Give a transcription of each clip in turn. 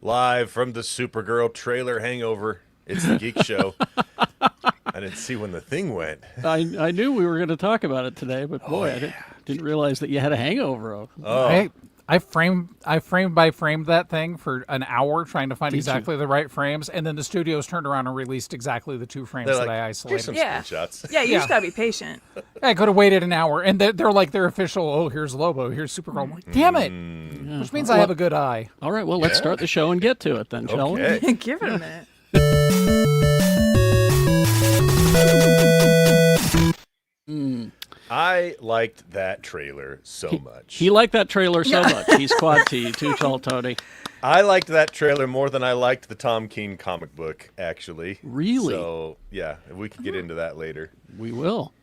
Live from the Supergirl trailer hangover. It's the Geek Show. I didn't see when the thing went. I knew we were going to talk about it today, but boy, I didn't realize that you had a hangover. I framed by framed that thing for an hour trying to find exactly the right frames, and then the studios turned around and released exactly the 2 frames that I isolated. Some Yeah. screenshots. Yeah, you just gotta be patient. I could have waited an hour, and they're like their official. Oh, here's Lobo, here's Supergirl. I'm like, damn it, which means I have a good eye. All right, well, let's start the show and get to it then, shall we? Okay. Give it a minute. I liked that trailer so much. He liked that trailer so much. He's quad T, too tall, Tony. I liked that trailer more than I liked the Tom King comic book, actually. Really? So, yeah, we could get into that later. We will.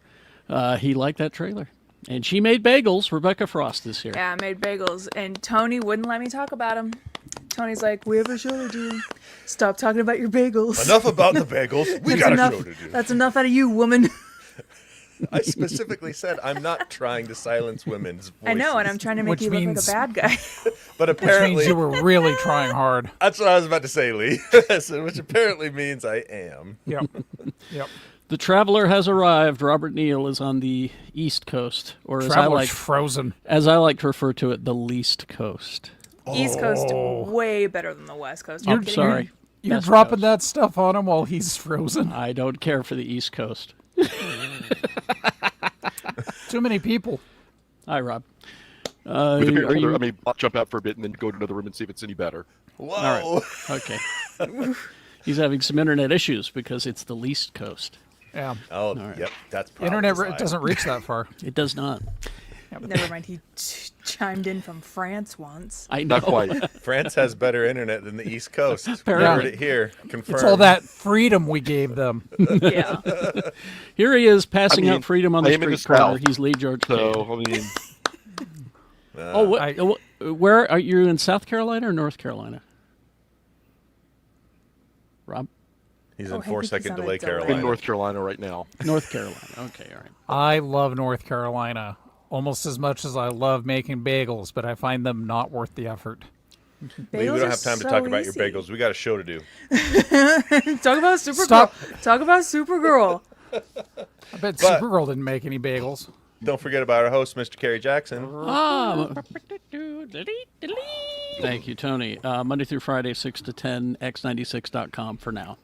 He liked that trailer. And she made bagels. Rebecca Frost is here. Yeah, I made bagels, and Tony wouldn't let me talk about them. Tony's like, we have a show to do. Stop talking about your bagels. Enough about the bagels. We got a show to do. That's enough out of you, woman. I specifically said I'm not trying to silence women's voices. I know, and I'm trying to make you look like a bad guy. But Which apparently, means you were really trying hard. that's what I was about to say, Lee. So, which apparently means I am. Yep. The Traveler has arrived. Robert Neal is on the East Coast, or Traveler's frozen. as I like to refer to it, the Least Coast. East Coast, way better than the West Coast. I'm sorry. You're Best dropping Coast. that stuff on him while he's frozen. I don't care for the East Coast. Too many people. Hi, Rob. I'll jump out for a bit and then go to another room and see if it's any better. Whoa. Okay. He's having some internet issues because it's the Least Coast. Yeah. Oh, right. Yep. That's probably Internet doesn't reach that far. It does not. Never mind, he chimed in from France once. I know. Not quite. France has better internet than the East Coast. Apparently. Heard it here. Confirmed. It's all that freedom we gave them. Yeah. Here he is passing out freedom on the I am in street the corner. South, He's Lee George So, Cade. I mean, Where are you, in South Carolina or North Carolina? Rob? He's Oh, in I 4 think he's second on a delay, delay. I'm in Carolina. North Carolina right now. North Carolina. Okay, all right. I love North Carolina almost as much as I love making bagels, but I find them not worth the effort. Lee, we don't have time to talk about your bagels. We got a show to do. Talk about Supergirl. Stop. Talk about Supergirl. I bet Supergirl didn't make any bagels. Don't forget about our host, Mr. Kerry Jackson. Thank you, Tony. Monday through Friday, 6 to 10, x96.com for now.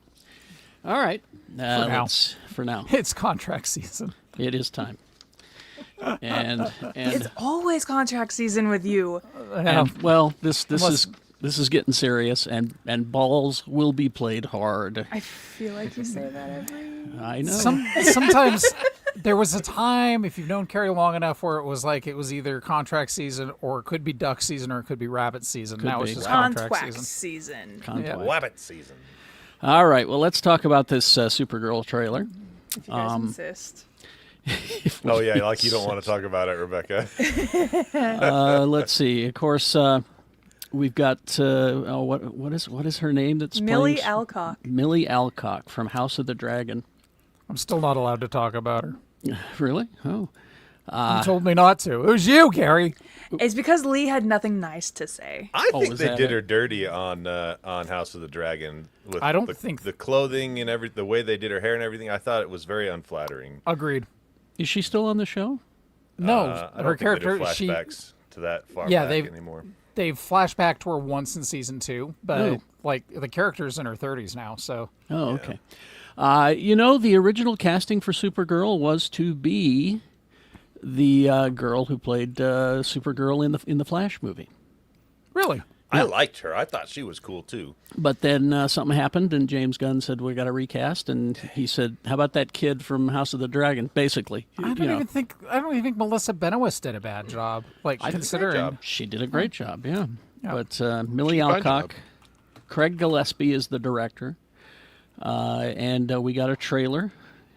All right. now. For now. It's contract season. It is time. And It's always contract season with you. well, this Unless- is getting serious, and balls will be played hard. I feel like you say that every... I know. Sometimes there was a time, if you've known Carrie long enough, where it was either contract season or it could be duck season or it could be rabbit season. Now be. it's just contract Contract season. season. Yeah. Wabbit season. All right. Well, let's talk about this Supergirl trailer. If you guys insist. Oh, yeah, like you don't want to talk about it, Rebecca. Let's see. Of course, we've got what is her name? That's Millie playing? Alcock. Millie Alcock from House of the Dragon. I'm still not allowed to talk about her. Really? Oh. You told me not to. It was you, Carrie. It's because Lee had nothing nice to say. I think was they that did it? her dirty on House of the Dragon. With I don't the, think- the clothing and the way they did her hair and everything. I thought it was very unflattering. Agreed. Is she still on the show? No, I don't her think they character. did flashbacks to that far Yeah, back anymore. They've flashed back to her once in season 2, but Oh. like the character's in her 30s now, so Oh, okay. The original casting for Supergirl was to be the girl who played Supergirl in the Flash movie. really. I liked her. I thought she was cool, too. But then something happened, and James Gunn said, we got to recast. And he said, how about that kid from House of the Dragon, basically? I don't even think Melissa Benoist did a bad job. Like considering job. She did a great job, yeah. Yeah. But Millie Fine Alcock, job. Craig Gillespie is the director. And we got a trailer.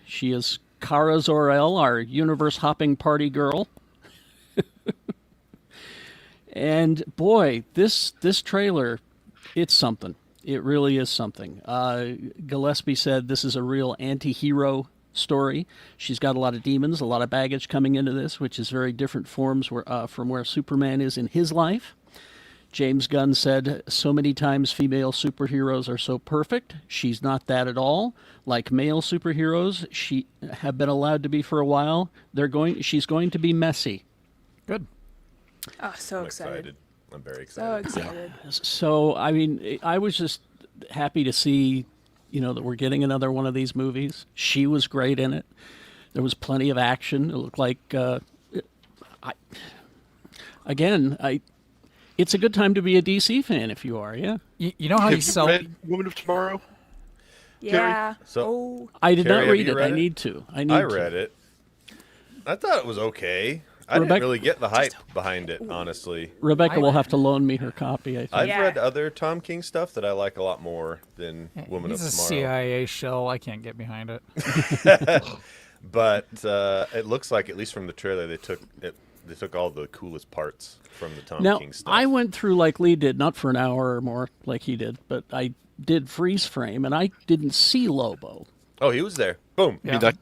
She is Kara Zor-El, our universe-hopping party girl. And boy, this trailer, it's something. It really is something. Gillespie said this is a real anti-hero story. She's got a lot of demons, a lot of baggage coming into this, which is very different forms from where Superman is in his life. James Gunn said, so many times female superheroes are so perfect. She's not that at all. Like male superheroes, she have been allowed to be for a while. She's going to be messy. Good. Oh, so I'm excited. I'm very So excited. excited. So, I mean, I was just happy to see, that we're getting another one of these movies. She was great in it. There was plenty of action. It looked like, it's a good time to be a DC fan if you are, yeah. You know how Have you you sell? read Woman of Tomorrow? Yeah. So- I did Carrie, not have read you it. read I it? need to. I read it. I thought it was okay. I Rebecca- didn't really get the hype behind it, honestly. Rebecca will have to loan me her copy, I think. I've Yeah. read other Tom King stuff that I like a lot more than Woman He's of a Tomorrow. CIA shell. I can't get behind it. But it looks like, at least from the trailer, they took all the coolest parts from the Tom Now, King stuff. I went through like Lee did, not for an hour or more like he did, but I did freeze frame, and I didn't see Lobo. Oh, he was there. Boom. Yeah, that-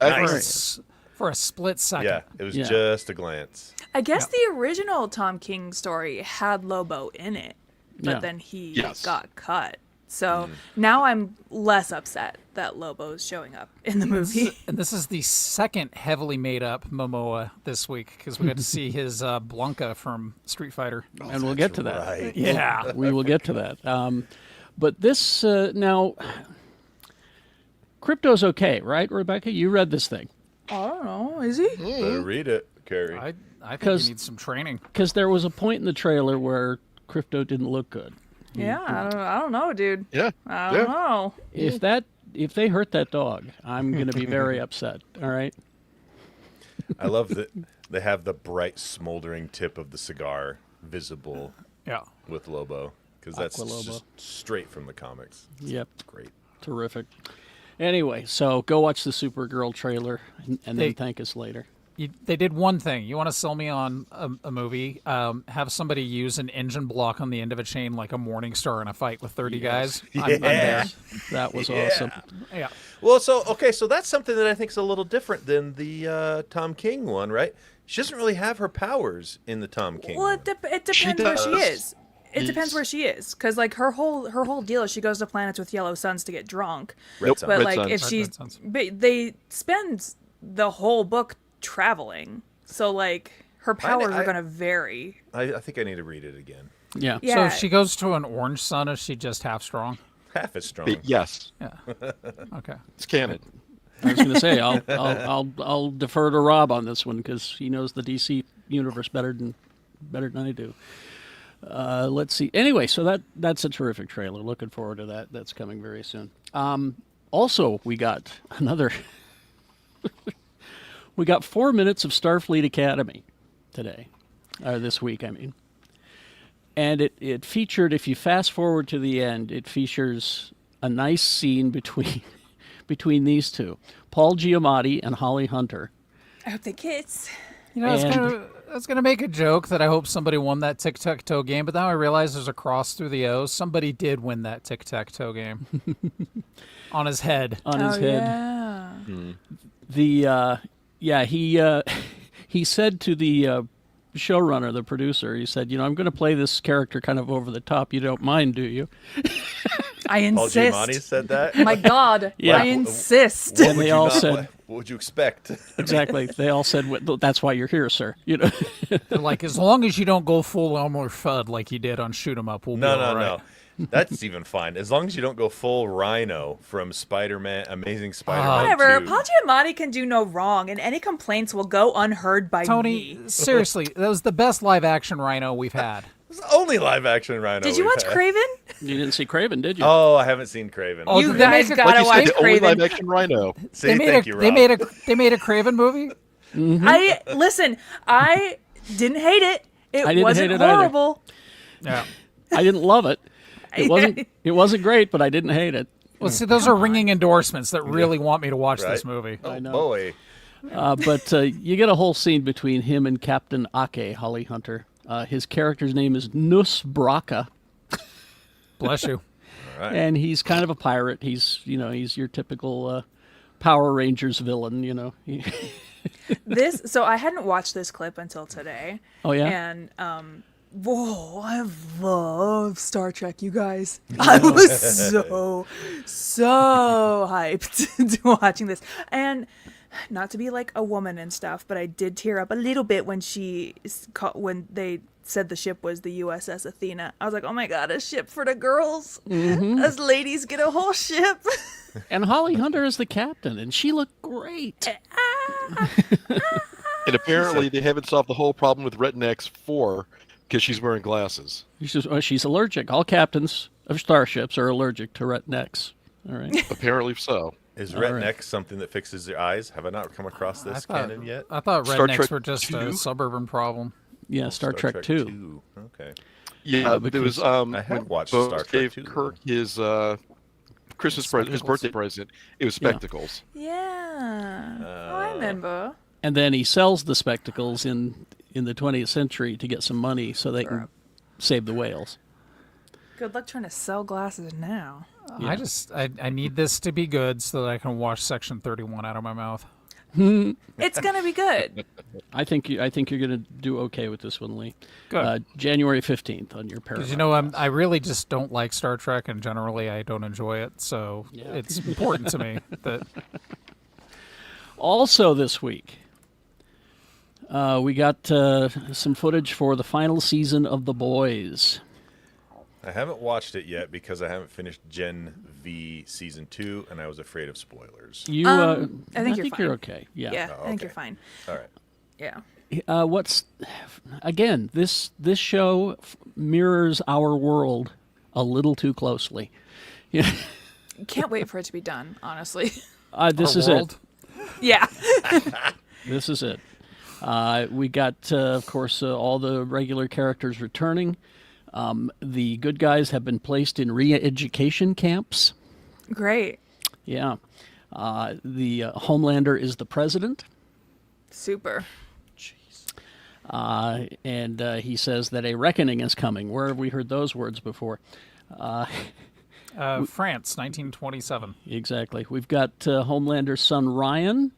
for a split second. Yeah, it was Yeah. just a glance. I guess the original Tom King story had Lobo in it, but Yeah. then he Yes. got cut. So now I'm less upset that Lobo's showing up in the movie. And this is the second heavily made up Momoa this week because we got to see his Blanca from Street Fighter. And we'll get to that. Right. Yeah. We will get to that. But this, now, Crypto's okay, right, Rebecca? You read this thing. I don't know. Is he? Better read it, Carrie. I think 'Cause- he needs some training. Because there was a point in the trailer where Crypto didn't look good. Yeah, I don't know, dude. Yeah. I don't know. If they hurt that dog, I'm going to be very upset, all right? I love that they have the bright, smoldering tip of the cigar visible Yeah. with Lobo, because that's Aqua Lobo. just straight from the comics. Yep. Great. Terrific. Anyway, so go watch the Supergirl trailer and then Hey. thank us later. They did one thing. You want to sell me on a movie? Have somebody use an engine block on the end of a chain like a Morning Star in a fight with 30 guys. I'm there. That was awesome. Yeah. Well, so that's something that I think is a little different than the Tom King one, right? She doesn't really have her powers in the Tom King. Well, one. it depends where she does. is. It depends where she is, because like her whole deal is she goes to planets with yellow suns to get drunk. Red Sun. But Red like Sun. if Red she's, Suns. but they spend the whole book traveling, so like her powers I- are gonna vary. I think I need to read it again. Yeah. Yeah. So if she goes to an orange sun, is she just half strong? Half as strong. Yes, Yeah. Okay. it's canon. I was going to say I'll defer to Rob on this one because he knows the DC universe better than I do. Let's see. Anyway, so that's a terrific trailer. Looking forward to that. That's coming very soon. Also, we got another. We got 4 minutes of Starfleet Academy today, or this week, I mean. And it featured, if you fast forward to the end, it features a nice scene between these two, Paul Giamatti and Holly Hunter. I hope they kiss. You know, I was gonna make a joke that I hope somebody won that tic-tac-toe game, but now I realize there's a cross through the O. Somebody did win that tic-tac-toe game. On his head. On his head. Yeah. He said to the showrunner, the producer, he said, I'm going to play this character kind of over the top. You don't mind, do you? I Paul insist. Giamatti said that. My God, Yeah. I insist. And they all said, What would you expect? exactly. They all said, "Well, that's why you're here, sir." They're like, as long as you don't go full Elmer Fudd like you did on Shoot 'em Up, we'll be all right. No. That's even fine. As long as you don't go full Rhino from Spider-Man, Amazing Spider-Man Whatever. 2. Paul Giamatti can do no wrong, and any complaints will go unheard by Tony, me. seriously, that was the best live-action Rhino we've had. It's the only live-action Rhino. Did you we've watch had. Craven? You didn't see Craven, did you? Oh, I haven't seen Craven. Oh, You they guys make a- gotta Like you watch said, the only Craven. live-action Rhino. See, thank you, Rob. they made a Craven movie. I listen. I didn't hate it. I It didn't wasn't hate it either. horrible. Yeah. I didn't love it. It wasn't great, but I didn't hate it. Well, see, those are ringing endorsements that really want me to watch this Right? movie. Oh, know. boy. But you get a whole scene between him and Captain Ake, Holly Hunter. His character's name is Nus Braka, Bless you. Right. and he's kind of a pirate. He's your typical Power Rangers villain. So I hadn't watched this clip until today. Oh, yeah? And Whoa, I love Star Trek, you guys. I was so hyped to watching this. And not to be like a woman and stuff, but I did tear up a little bit when when they said the ship was the USS Athena. I was like, oh my God, a ship for the girls. Us ladies get a whole ship. And Holly Hunter is the captain, and she looked great. And apparently they haven't solved the whole problem with Retin X4 because she's wearing glasses. She's allergic. All captains of starships are allergic to Retin-X. All right. Apparently so. Is All right. Retin-X something that fixes their eyes? Have I not come across this canon yet? I thought Star rednecks Trek were just 2? a suburban problem. Yeah, Star Trek 2. Okay. Yeah, there was I have when watched Bo Star Trek gave 2, Kirk his Christmas present, his birthday present. It was spectacles. Yeah. I remember. And then he sells the spectacles in the 20th century to get some money so they can save the whales. Good luck trying to sell glasses now. Yeah. I need this to be good so that I can wash Section 31 out of my mouth. It's gonna be good. I think you're going to do okay with this one, Lee. Good. January 15th on your Paramount. Because you know, I really just don't like Star Trek, and generally I don't enjoy it. So it's important to me that. Also this week, we got some footage for the final season of The Boys. I haven't watched it yet because I haven't finished Gen V Season 2, and I was afraid of spoilers. You, I think you're fine. you're okay. Yeah. Yeah, Oh, I think okay. you're fine. All right. Yeah. Again, this show mirrors our world a little too closely. Yeah. Can't wait for it to be done, honestly. This Our is world. Yeah. This is it. We got, of course, all the regular characters returning. The good guys have been placed in re-education camps. Great. Yeah. The Homelander is the president. Super. And he says that a reckoning is coming. Where have we heard those words before? France, 1927. Exactly. We've got Homelander's son Ryan,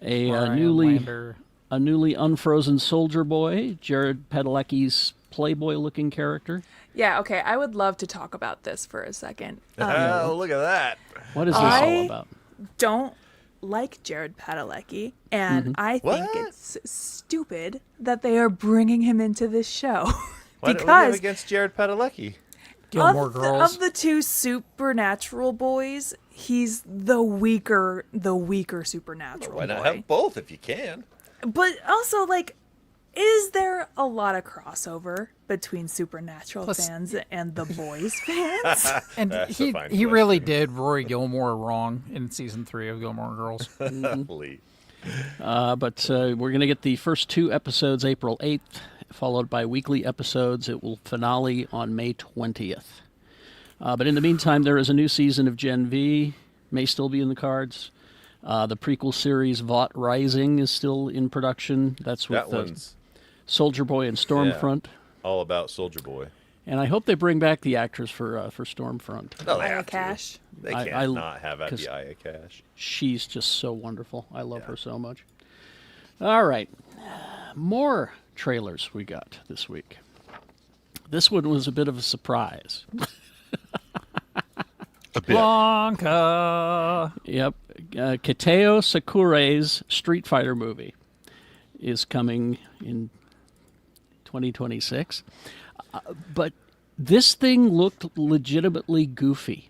a Ryan newly Lander. unfrozen soldier boy, Jared Padalecki's Playboy-looking character. Yeah, okay. I would love to talk about this for a second. Oh, look at that. What is this all about? Don't like Jared Padalecki, and I think What? it's stupid that they are bringing him into this show. What do you have because against Jared Padalecki? Gilmore Girls. of the two supernatural boys, he's the weaker supernatural Why not boy. have both if you can? But also, like, is there a lot of crossover between Supernatural Plus- fans and the Boys fans? And That's a he fine really question. did Rory Gilmore wrong in season 3 of Gilmore Girls. Lee. But we're going to get the first 2 episodes April 8th, followed by weekly episodes. It will finale on May 20th. But in the meantime, there is a new season of Gen V, may still be in the cards. The prequel series Vought Rising is still in production. That's with That one's Soldier Boy and Stormfront. all about Soldier Boy. And I hope they bring back the actors for Stormfront. No, they Aya have to. Cash. They I- can't I- not have at 'cause- the Aya Cash. She's just so wonderful. I love her so much. All right. More trailers we got this week. This one was a bit of a surprise. A bit. Blanca. Yep. Kitao Sakurai's Street Fighter movie is coming in 2026. But this thing looked legitimately goofy.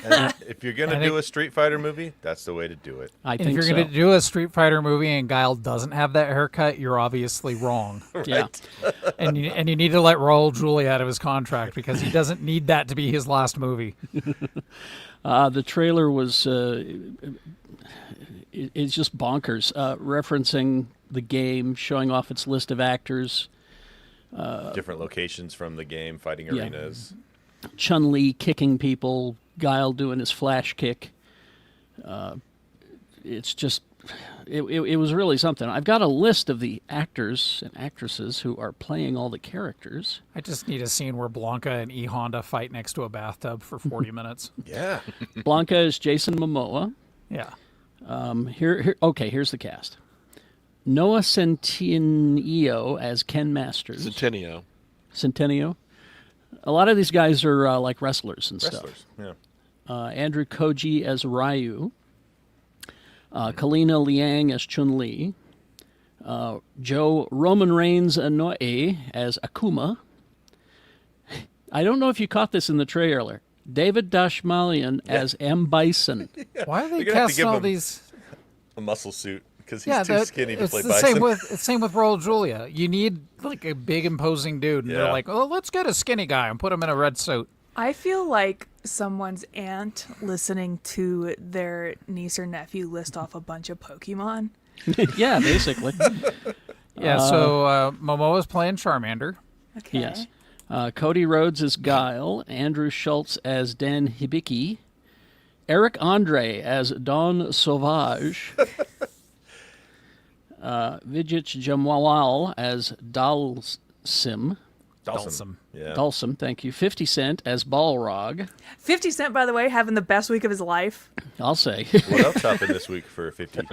And if you're gonna And do it- a Street Fighter movie, that's the way to do it. I And think if you're so. going to do a Street Fighter movie and Guile doesn't have that haircut, you're obviously wrong. Yeah. and you need to let Raul Julia out of his contract because he doesn't need that to be his last movie. The trailer was it's just bonkers, referencing the game, showing off its list of actors. Different locations from the game, fighting Yeah. arenas. Chun-Li kicking people, Guile doing his flash kick. It's just, it was really something. I've got a list of the actors and actresses who are playing all the characters. I just need a scene where Blanca and E Honda fight next to a bathtub for 40 minutes. Yeah. Blanca is Jason Momoa. Yeah. Here's the cast. Noah Centineo as Ken Masters. Centennial. Centennial. A lot of these guys are like wrestlers and stuff. Wrestlers, yeah. Andrew Koji as Ryu. Kalina Liang as Chun-Li. Joe Roman Reigns Anoa'i as Akuma. I don't know if you caught this in the trailer. David Dashmalian as M. Bison. Why are they You're gonna have to casting give all him these? A muscle suit because he's too skinny to it's play the Bison. same with Raul Julia. You need like a big imposing dude, and Yeah. they're like, "Oh, let's get a skinny guy and put him in a red suit." I feel like someone's aunt listening to their niece or nephew list off a bunch of Pokemon. Yeah, basically. Yeah. So Momoa's playing Charmander. Okay. Yes. Cody Rhodes as Guile. Andrew Schultz as Dan Hibiki. Eric Andre as Don Sauvage. Vijay Jamwal as Dalsim. Dawson. Yeah. Dalsim, thank you. 50 Cent as Balrog. 50 Cent, by the way, having the best week of his life. I'll say. What else happened this week for 50?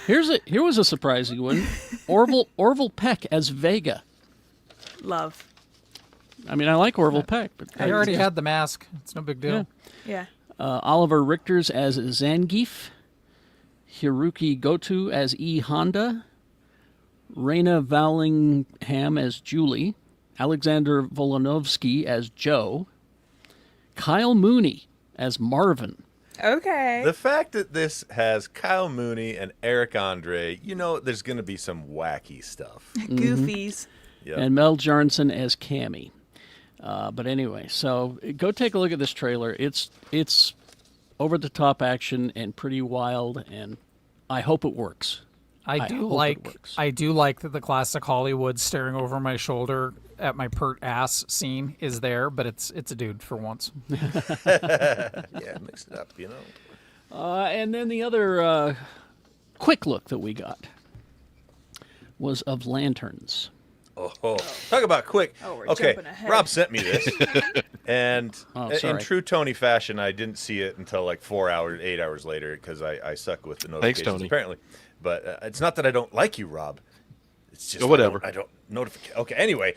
Here was a surprising one. Orville Peck as Vega. Love. I mean, I like Orville Peck, but I already had the mask. It's no big deal. Yeah. Oliver Richters as Zangief. Hiroki Goto as E. Honda. Raina Vallingham as Julie. Alexander Volonovsky as Joe. Kyle Mooney as Marvin. Okay. The fact that this has Kyle Mooney and Eric Andre, you know there's going to be some wacky stuff. Goofies. Yep. And Mel Jarnson as Cammy. But anyway, so go take a look at this trailer. It's over-the-top action and pretty wild, and I hope it works. I hope do it like works. that the classic Hollywood staring over my shoulder at my pert ass scene is there, but it's a dude for once. Yeah, mix it up, you know. And then the other quick look that we got was of Lanterns. Oh, talk about quick. Oh, we're okay, jumping ahead. Rob sent me this, and in sorry. true Tony fashion, I didn't see it until like 8 hours later because I suck with the Thanks, notifications Tony. apparently. But it's not that I don't like you, Rob. It's just Oh, whatever. I don't notification. Okay, anyway,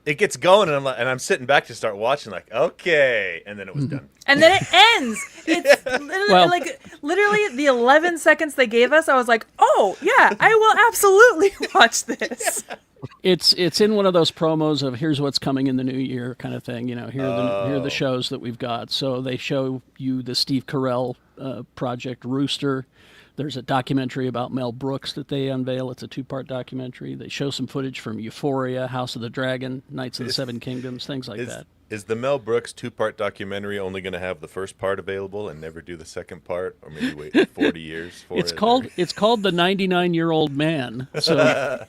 it gets going, and I'm sitting back to start watching, like okay, and then it was done. And then it ends. It's literally the 11 seconds they gave us. I was like, oh yeah, I will absolutely watch this. It's in one of those promos of here's what's coming in the new year kind of thing. You know, here are the shows that we've got. So they show you the Steve Carell project Rooster. There's a documentary about Mel Brooks that they unveil. It's a 2-part documentary. They show some footage from Euphoria, House of the Dragon, Knights of the Seven Kingdoms, things like that. Is the Mel Brooks 2-part documentary only going to have the first part available and never do the second part, or maybe wait 40 years for It's it? called The 99-Year-Old Man. So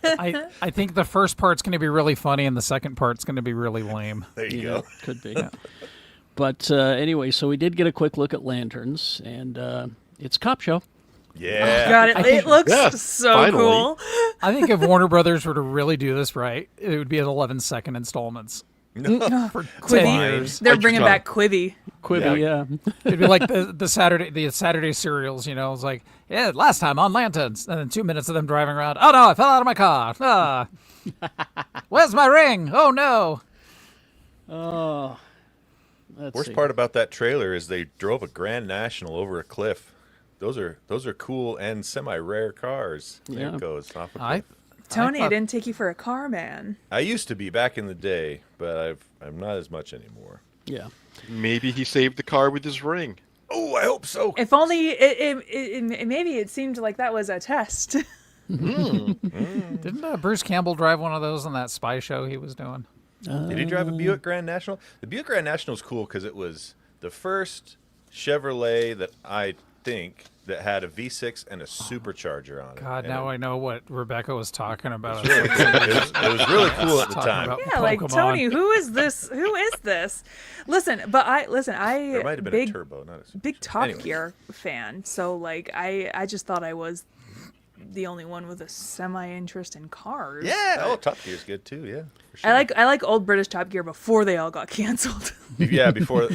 I think the first part's going to be really funny, and the second part's going to be really lame. There you yeah, go. could be. But anyway, so we did get a quick look at Lanterns, and it's a cop show. Yeah. God, it looks Yeah, so finally. cool. I think if Warner Brothers were to really do this right, it would be at 11-second installments. For 10 years. They're Like bringing John. back Quibi. Quibi, yeah. It'd be like the Saturday serials, you know. It's like, yeah, last time on Lanterns, and then 2 minutes of them driving around. Oh no, I fell out of my car. Ah. Where's my ring? Oh no. Let's Worst see. part about that trailer is they drove a Grand National over a cliff. Those are cool and semi-rare cars. There Yeah. it goes. Off a I cliff. Tony, I thought- didn't take you for a car man. I used to be back in the day, but I'm not as much anymore. Yeah. Maybe he saved the car with his ring. Oh, I hope so. If only maybe it seemed like that was a test. Didn't Bruce Campbell drive one of those on that spy show he was doing? Did he drive a Buick Grand National? The Buick Grand National is cool because it was the first Chevrolet that I think that had a V6 and a supercharger on it. God, And now I know what Rebecca was talking about. it was really cool at the Talking time. about Yeah, like Pokemon. Tony, who is this? Who is this? Listen, I There might have been a turbo, not a super. big Top Anyway. Gear fan. So like I just thought I was the only one with a semi-interest in cars. Yeah. Oh, Top Gear's good too. Yeah. For sure. I like old British Top Gear before they all got canceled. Yeah, before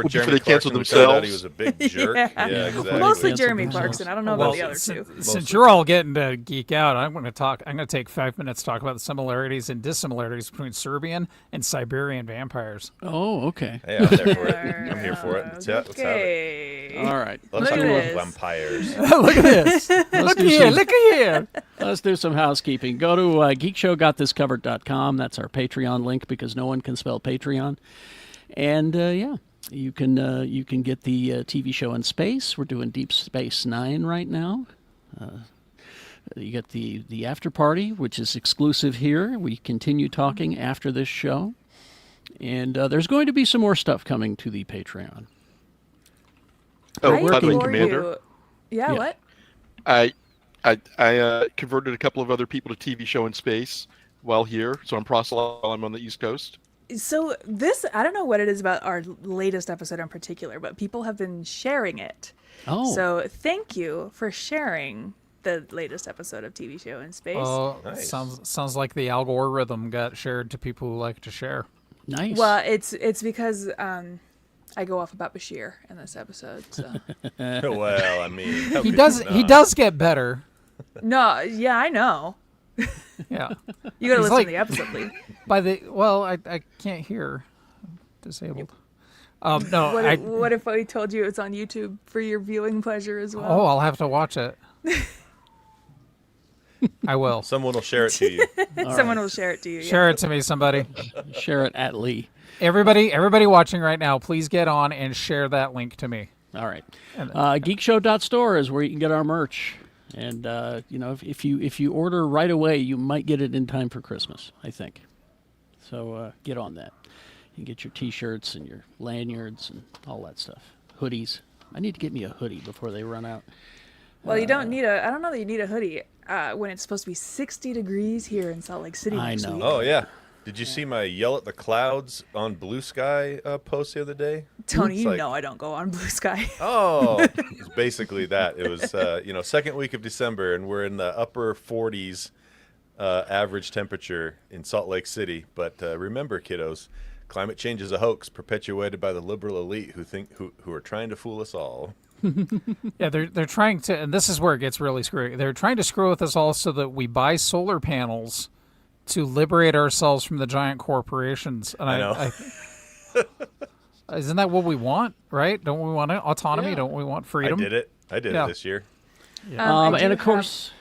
Jeremy they canceled Clarkson, we found out he themselves. was a big jerk. Yeah. Exactly. Mostly Canceled Jeremy themselves. Clarkson. I don't know Well, about the other two. since you're all getting to geek out, I'm going to take 5 minutes to talk about the similarities and dissimilarities between Serbian and Siberian vampires. Oh, okay. Hey, I'm there for it. I'm here for it. Let's have it. Okay. All right. Let's Look talk at about this. vampires. Look at this. Look do here. some- Look here. Let's do some housekeeping. Go to geekshowgotthiscovered.com. That's our Patreon link because no one can spell Patreon. And you can get the TV show in space. We're doing Deep Space Nine right now. You get the after party, which is exclusive here. We continue talking after this show, and there's going to be some more stuff coming to the Patreon. Oh, I by the way, implore Commander, you- Yeah, Yeah. what? I converted a couple of other people to TV show in space while here, so I'm proselytizing while I'm on the East Coast. So this, I don't know what it is about our latest episode in particular, but people have been sharing it. Oh, So thank you for sharing the latest episode of TV Show in Space. Oh, Nice. sounds like the algorithm got shared to people who like to share. nice. Well, it's because I go off about Bashir in this episode. So. Well, I mean, how He could does. you He not? does get better. No, yeah, I know. Yeah. You gotta He's listen like- to the episode, Lee. I can't hear. Disabled. No. What if I told you it's on YouTube for your viewing pleasure as well? Oh, I'll have to watch it. I will. Someone will share it to you. Someone will share it to you. Yeah. Share it to me, somebody. Share it at Lee. Everybody watching right now, please get on and share that link to me. All right. Geekshow.store is where you can get our merch. And, if you order right away, you might get it in time for Christmas, I think. So get on that. You can get your T-shirts and your lanyards and all that stuff. Hoodies. I need to get me a hoodie before they run out. Well, you don't need I don't know that you need a hoodie when it's supposed to be 60 degrees here in Salt Lake City I next know. week. Oh yeah. Did you see my yell at the clouds on Blue Sky post the other day? Tony, It's you like- know I don't go on Blue Sky. Oh, it's basically that. It was second week of December, and we're in the upper 40s average temperature in Salt Lake City. But remember, kiddos, climate change is a hoax perpetuated by the liberal elite who are trying to fool us all. Yeah, they're trying to, and this is where it gets really screwy. They're trying to screw with us all so that we buy solar panels to liberate ourselves from the giant corporations. And I know. Isn't that what we want, right? Don't we want autonomy? Yeah. Don't we want I freedom? did it. I did Yeah. it this year. I do And of have- course,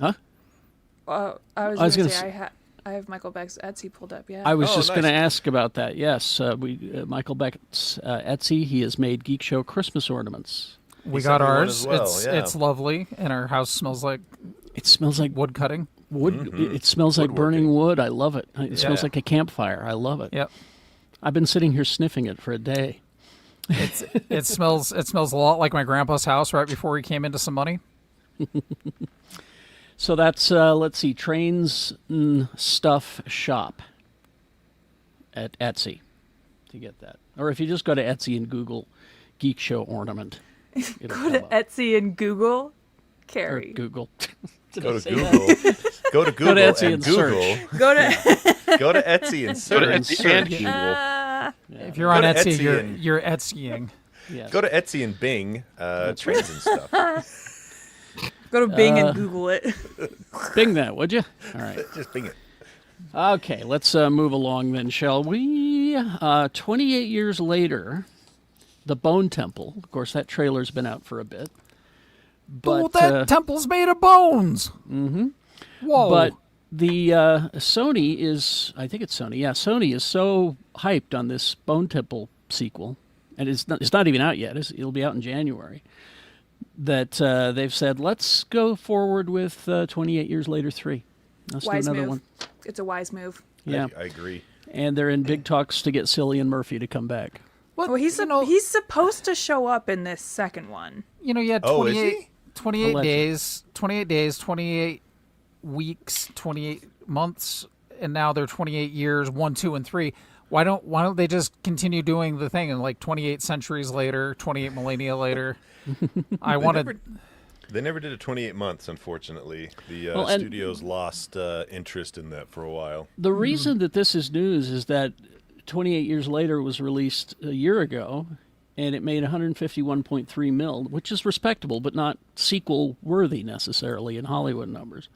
huh? I was I was going gonna to say I have Michael Beck's Etsy pulled up. Yeah. I was Oh, just going to nice. ask about that. Yes, Michael Beckett's Etsy. He has made Geek Show Christmas ornaments. We He got sent me one ours. as well, it's yeah. it's lovely, and our house smells like It smells like wood cutting. wood. It smells like burning wood. I love it. It smells Yeah. like a campfire. I love it. Yep. I've been sitting here sniffing it for a day. It smells a lot like my grandpa's house right before he came into some money. So that's let's see, Trains Stuff Shop at Etsy to get that, or if you just go to Etsy and Google Geek Show ornament, it'll Go to come up. Etsy and Google Or Carrie. Google. Did Go I to say Google. that? Go to Google Etsy and and Google. search. Go to Go to Etsy and Go to search. Etsy and search. Google. If you're on Go to Etsy, Etsy and- you're Etsying. Yes. Go to Etsy and Bing, trains and stuff. go to Bing and Google it. Bing that, would you? All right. Just Bing it. Okay, let's move along then, shall we? 28 years later, The Bone Temple. Of course, that trailer's been out for a bit. But, Oh, that temple's made of bones. Mm-hmm. Whoa. but the Sony is, I think it's Sony. Yeah, Sony is so hyped on this Bone Temple sequel, and it's not even out yet. It'll be out in January. That they've said, let's go forward with 28 Years Later 3. Let's Wise do another move. one. It's a wise move. Yeah, I agree. and they're in big talks to get Cillian Murphy to come back. What, Well, he's supposed to show up in this second one. you had Oh, is 28, he? 28 Allegedly. days, 28 days, 28 weeks, 28 months, and now they're 28 years, 1, 2, and 3. Why don't they just continue doing the thing and like 28 centuries later, 28 millennia later? I wanted. They never did a 28 months, unfortunately. The Well, and- studios lost interest in that for a while. The reason that this is news is that 28 years later it was released a year ago, and it made 151.3 mil, which is respectable, but not sequel worthy necessarily in Hollywood numbers.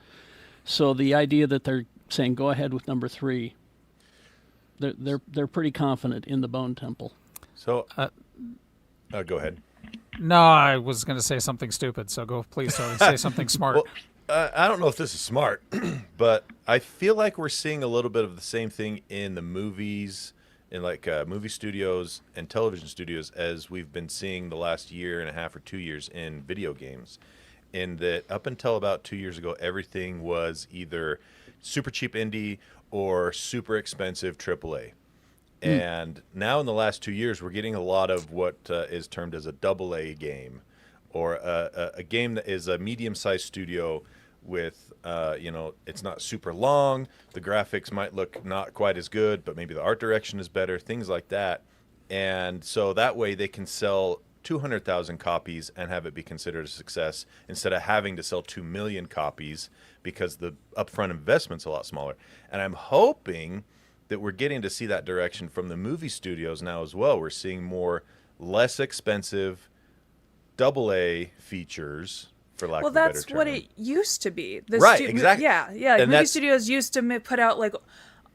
So the idea that they're saying go ahead with number 3, they're pretty confident in the Bone Temple. So, go ahead. No, I was going to say something stupid, so go, please, Tony, say something smart. Well, I don't know if this is smart, but I feel like we're seeing a little bit of the same thing in the movies, in like movie studios and television studios, as we've been seeing the last year and a half or 2 years in video games. In that, up until about 2 years ago, everything was either super cheap indie or super expensive AAA. And now in the last 2 years, we're getting a lot of what is termed as a AA game, or a game that is a medium-sized studio with, it's not super long. The graphics might look not quite as good, but maybe the art direction is better, things like that. And so that way they can sell 200,000 copies and have it be considered a success instead of having to sell 2 million copies because the upfront investment's a lot smaller. And I'm hoping that we're getting to see that direction from the movie studios now as well. We're seeing more less expensive AA features, for lack Well, of a better that's term. what it used to be. Right, exactly. Yeah. Like And movie that's- studios used to put out like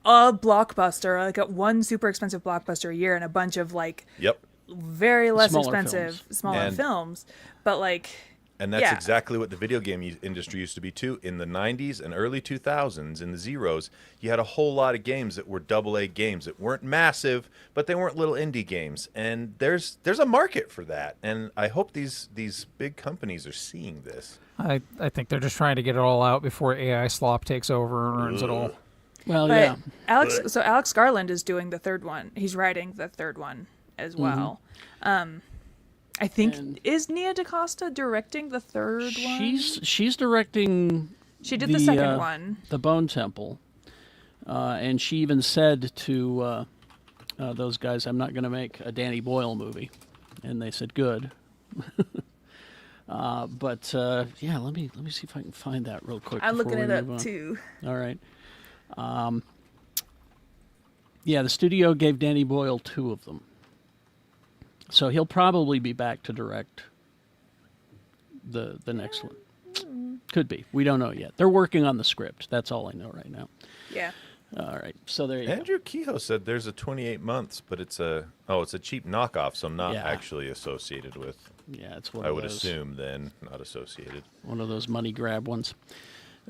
a blockbuster, like one super expensive blockbuster a year, and a bunch of like Yep. very less Smaller expensive, films. smaller And- films. But like, And that's yeah. exactly what the video game industry used to be too. In the 90s and early 2000s, in the zeros, you had a whole lot of games that were AA games that weren't massive, but they weren't little indie games. And there's a market for that. And I hope these big companies are seeing this. I think they're just trying to get it all out before AI slop takes over and ruins it all. Well, but yeah. Alex Garland is doing the third one. He's writing the third one as well. I think And- is Nia DaCosta directing the third one? She's directing. She did the second one. The Bone Temple, and she even said to those guys, "I'm not going to make a Danny Boyle movie," and they said, "Good." But yeah, let me see if I can find that real quick. I'm before looking we it move up on. too. All right. Yeah, the studio gave Danny Boyle 2 of them. So he'll probably be back to direct the next one. Could be. We don't know yet. They're working on the script. That's all I know right now. Yeah. All right. So there you go. Andrew Kehoe said there's a 28 months, but it's a cheap knockoff, so not Yeah. actually associated with. Yeah, it's one I of would those, assume then, not associated. one of those money grab ones.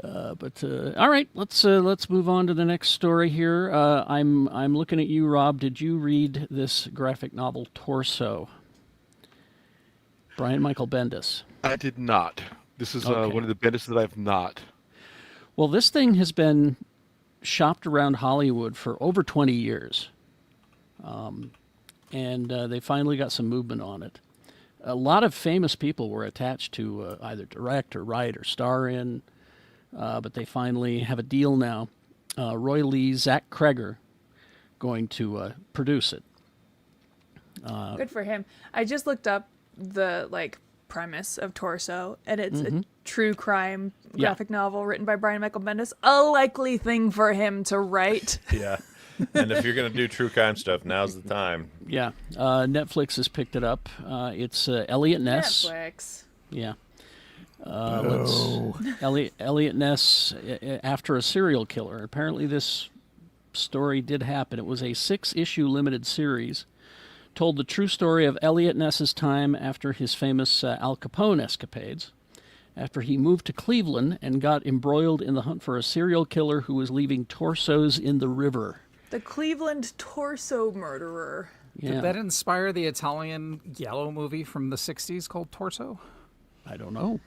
But all right, let's move on to the next story here. I'm looking at you, Rob. Did you read this graphic novel Torso? Brian Michael Bendis. I did not. This is Okay. one of the Bendis that I've not. Well, this thing has been shopped around Hollywood for over 20 years, and they finally got some movement on it. A lot of famous people were attached to either direct or write or star in. But they finally have a deal now. Roy Lee, Zach Kreger, going to produce it. Good for him. I just looked up the premise of Torso, and it's a true crime Yeah. graphic novel written by Brian Michael Bendis. A likely thing for him to write. Yeah. And if you're going to do true crime stuff, now's the time. Yeah, Netflix has picked it up. It's Elliot Ness. Netflix. Yeah. Elliot Ness after a serial killer. Apparently, this story did happen. It was a 6-issue limited series. Told the true story of Elliot Ness's time after his famous Al Capone escapades. After he moved to Cleveland and got embroiled in the hunt for a serial killer who was leaving torsos in the river. The Cleveland Torso Murderer. Yeah, Did that inspire the Italian Giallo movie from the 60s called Torso? I don't know.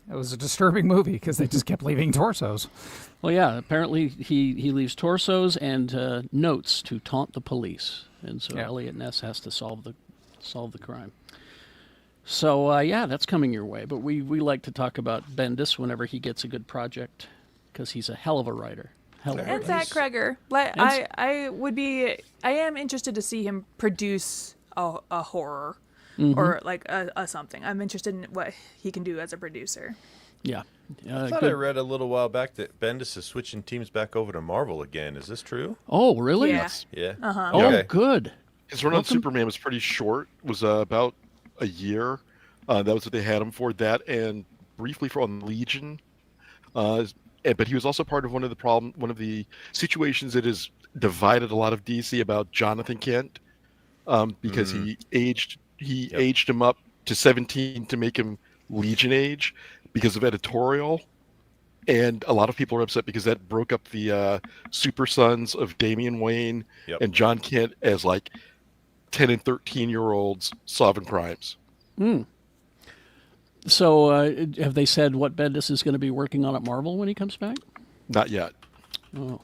It was a disturbing movie because they just kept leaving torsos. Well, yeah, apparently he leaves torsos and notes to taunt the police, and so Yeah. Elliot Ness has to solve the crime. So yeah, that's coming your way. But we like to talk about Bendis whenever he gets a good project because he's a hell of a writer. Hell of a And writer. Zach Kreger. Like, And I am interested to see him produce a horror. or like a something. I'm interested in what he can do as a producer. Yeah. I thought I read a little while back that Bendis is switching teams back over to Marvel again. Is this true? Oh, really? Yeah. Yeah. Oh, Okay. good. His run on Superman was pretty short. It was about a year. That was what they had him for. That and briefly for on Legion. But he was also part of one of the situations that has divided a lot of DC about Jonathan Kent, because he aged him up to 17 to make him Legion age because of editorial. And a lot of people are upset because that broke up the Super Sons of Damian Wayne and John Kent as like 10 and 13-year-olds solving crimes. So have they said what Bendis is going to be working on at Marvel when he comes back? Not yet. Oh.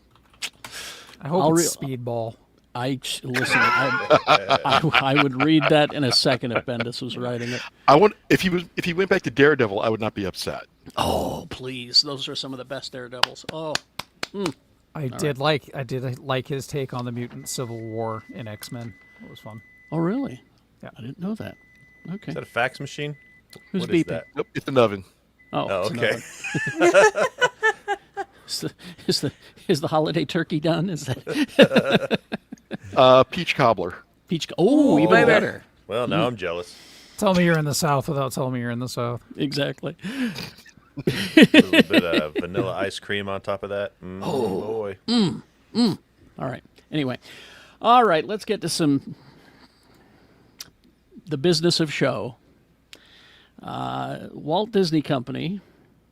I hope it's Speedball. Listen. I would read that in a second if Bendis was writing it. If he went back to Daredevil, I would not be upset. Oh, please! Those are some of the best Daredevils. Oh, I did like his take on the mutant Civil War in X-Men. It was fun. oh, really? Yeah. I didn't know that. Okay. Is that a fax machine? Who's What is beeping? that? Nope, it's an oven. Oh, Oh, it's okay. Is the holiday turkey done? Is that Peach cobbler. peach? Oh, even baby. better. Well, now I'm jealous. Tell me you're in the South without telling me you're in the South. Exactly. A little bit of vanilla ice cream on top of that. Oh, boy. All right. Anyway, all right. Let's get to the business of show. Walt Disney Company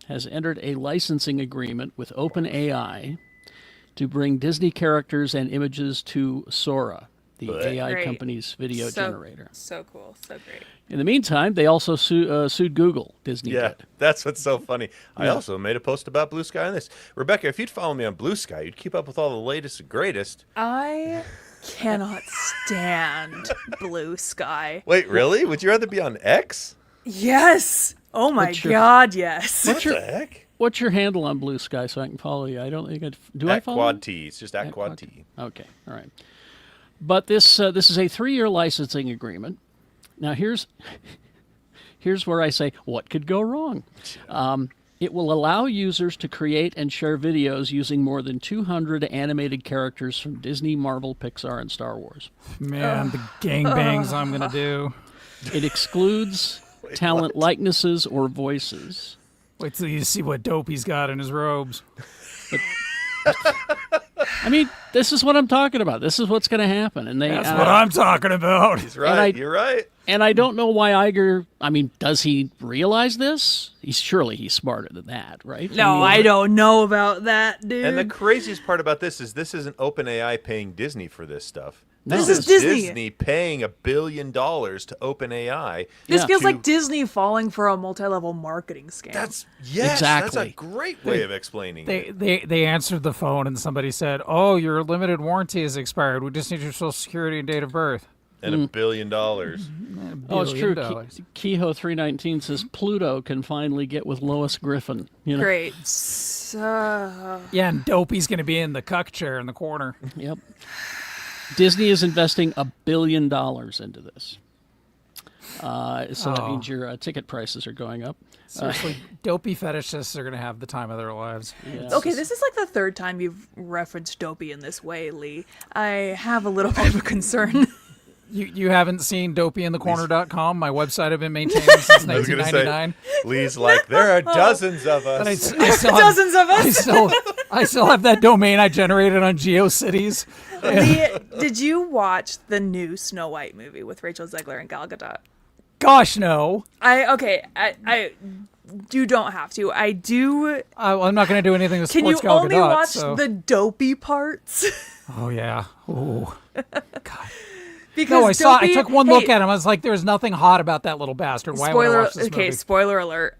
has entered a licensing agreement with OpenAI to bring Disney characters and images to Sora, the AI Great. company's video generator. So cool. So great. In the meantime, they also sued Google. Disney Yeah, did. that's what's so funny. I also made a post about Blue Sky on this. Rebecca, if you'd follow me on Blue Sky, you'd keep up with all the latest and greatest. I cannot stand Blue Sky. Wait, really? Would you rather be on X? Yes. Oh my What's your- God, yes. What the heck? What's your handle on Blue Sky so I can follow you? I don't think I At follow Quad you? T. It's just at Quad T. Okay, all right. But this is a 3-year licensing agreement. Now here's where I say what could go wrong. It will allow users to create and share videos using more than 200 animated characters from Disney, Marvel, Pixar, and Star Wars. Man, the gangbangs I'm gonna do. It excludes talent likenesses or voices. Wait till you see what dope he's got in his robes. I mean, this is what I'm talking about. This is what's going to happen, and That's what I'm talking about. He's right. I- You're right. And I don't know why Iger. I mean, does he realize this? He's smarter than that, right? No, I don't know about that, dude. And the craziest part about this isn't OpenAI paying Disney for this stuff. This is Disney. Disney paying $1 billion to OpenAI. This Yeah. feels to- like Disney falling for a multi-level marketing scam. That's Exactly. That's a great way of explaining it. They answered the phone and somebody said, "Oh, your limited warranty is expired. We just need your social security and date of birth." And $1 billion. Oh, it's true. $1 Kehoe 319 says Pluto can finally get with Lois Griffin. You know? great. So, Yeah, and Dopey's going to be in the cuck chair in the corner. Yep. Disney is investing $1 billion into this. So that means your ticket prices are going up. Seriously, dopey fetishists are going to have the time of their lives. okay, this is like the third time you've referenced Dopey in this way, Lee. I have a little bit of a concern. You haven't seen dopeyinthecorner.com, my website I've been maintaining since I was going to 1999. say, Lee's like, there are dozens of But I us. still have, Dozens of us. I still have that domain I generated on GeoCities. Lee, did you watch the new Snow White movie with Rachel Zegler and Gal Gadot? Gosh, no. I you don't have to. I do. I'm not going to do anything with Can you sports Gal only Gadot, watch so- the dopey parts? Oh, yeah. Oh. Because No, I saw. I Dopey- took one look hey, at him. I was like, "There's nothing hot about that little bastard." Why would I Spoiler. watch this Okay, movie? spoiler alert.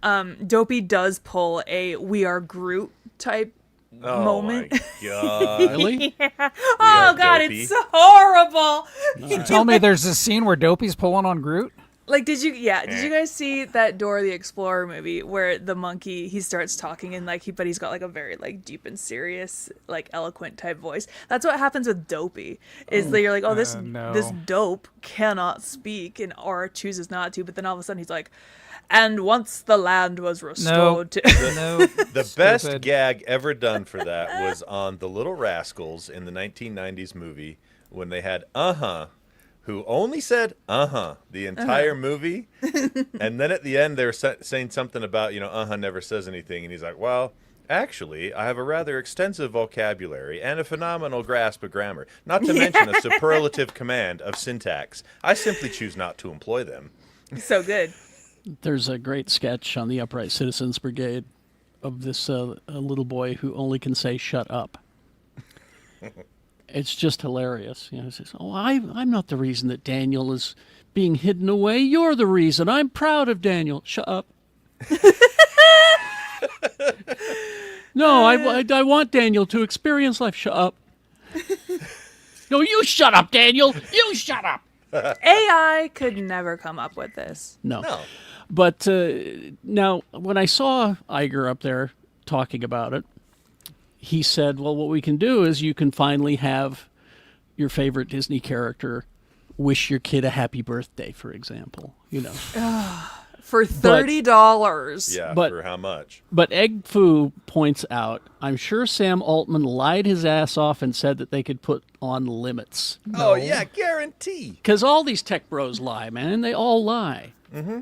Dopey does pull a "We Are Groot" type Oh, moment. my God. Really? Oh God, Dopey. it's so horrible. You tell me there's a scene where Dopey's pulling on Groot? Like, did you guys see that Dora the Explorer movie where the monkey, he starts talking and like but he's got like a very like deep and serious, like eloquent type voice. That's what happens with Dopey. Is that you're like, oh, this dope cannot speak and or chooses not to, but then all of a sudden he's like, and once the land was restored to The best gag ever done for that was on The Little Rascals in the 1990s movie when they had who only said the entire movie, and then at the end they were saying something about never says anything, and he's like, well, actually I have a rather extensive vocabulary and a phenomenal grasp of grammar, not to mention a superlative command of syntax. I simply choose not to employ them. So good. There's a great sketch on the Upright Citizens Brigade of this a little boy who only can say "shut up." It's just hilarious. He says, "Oh, I'm not the reason that Daniel is being hidden away. You're the reason. I'm proud of Daniel. Shut up." No, I want Daniel to experience life. Shut up. No, you shut up, Daniel. You shut up. AI could never come up with this. No. But now, when I saw Iger up there talking about it, he said, well, what we can do is you can finally have your favorite Disney character wish your kid a happy birthday, for example. For $30. Yeah, But- for how much? But Egg Foo points out, I'm sure Sam Altman lied his ass off and said that they could put on limits. Oh, yeah, guarantee. Because all these tech bros lie, man. They all lie. Mm-hmm.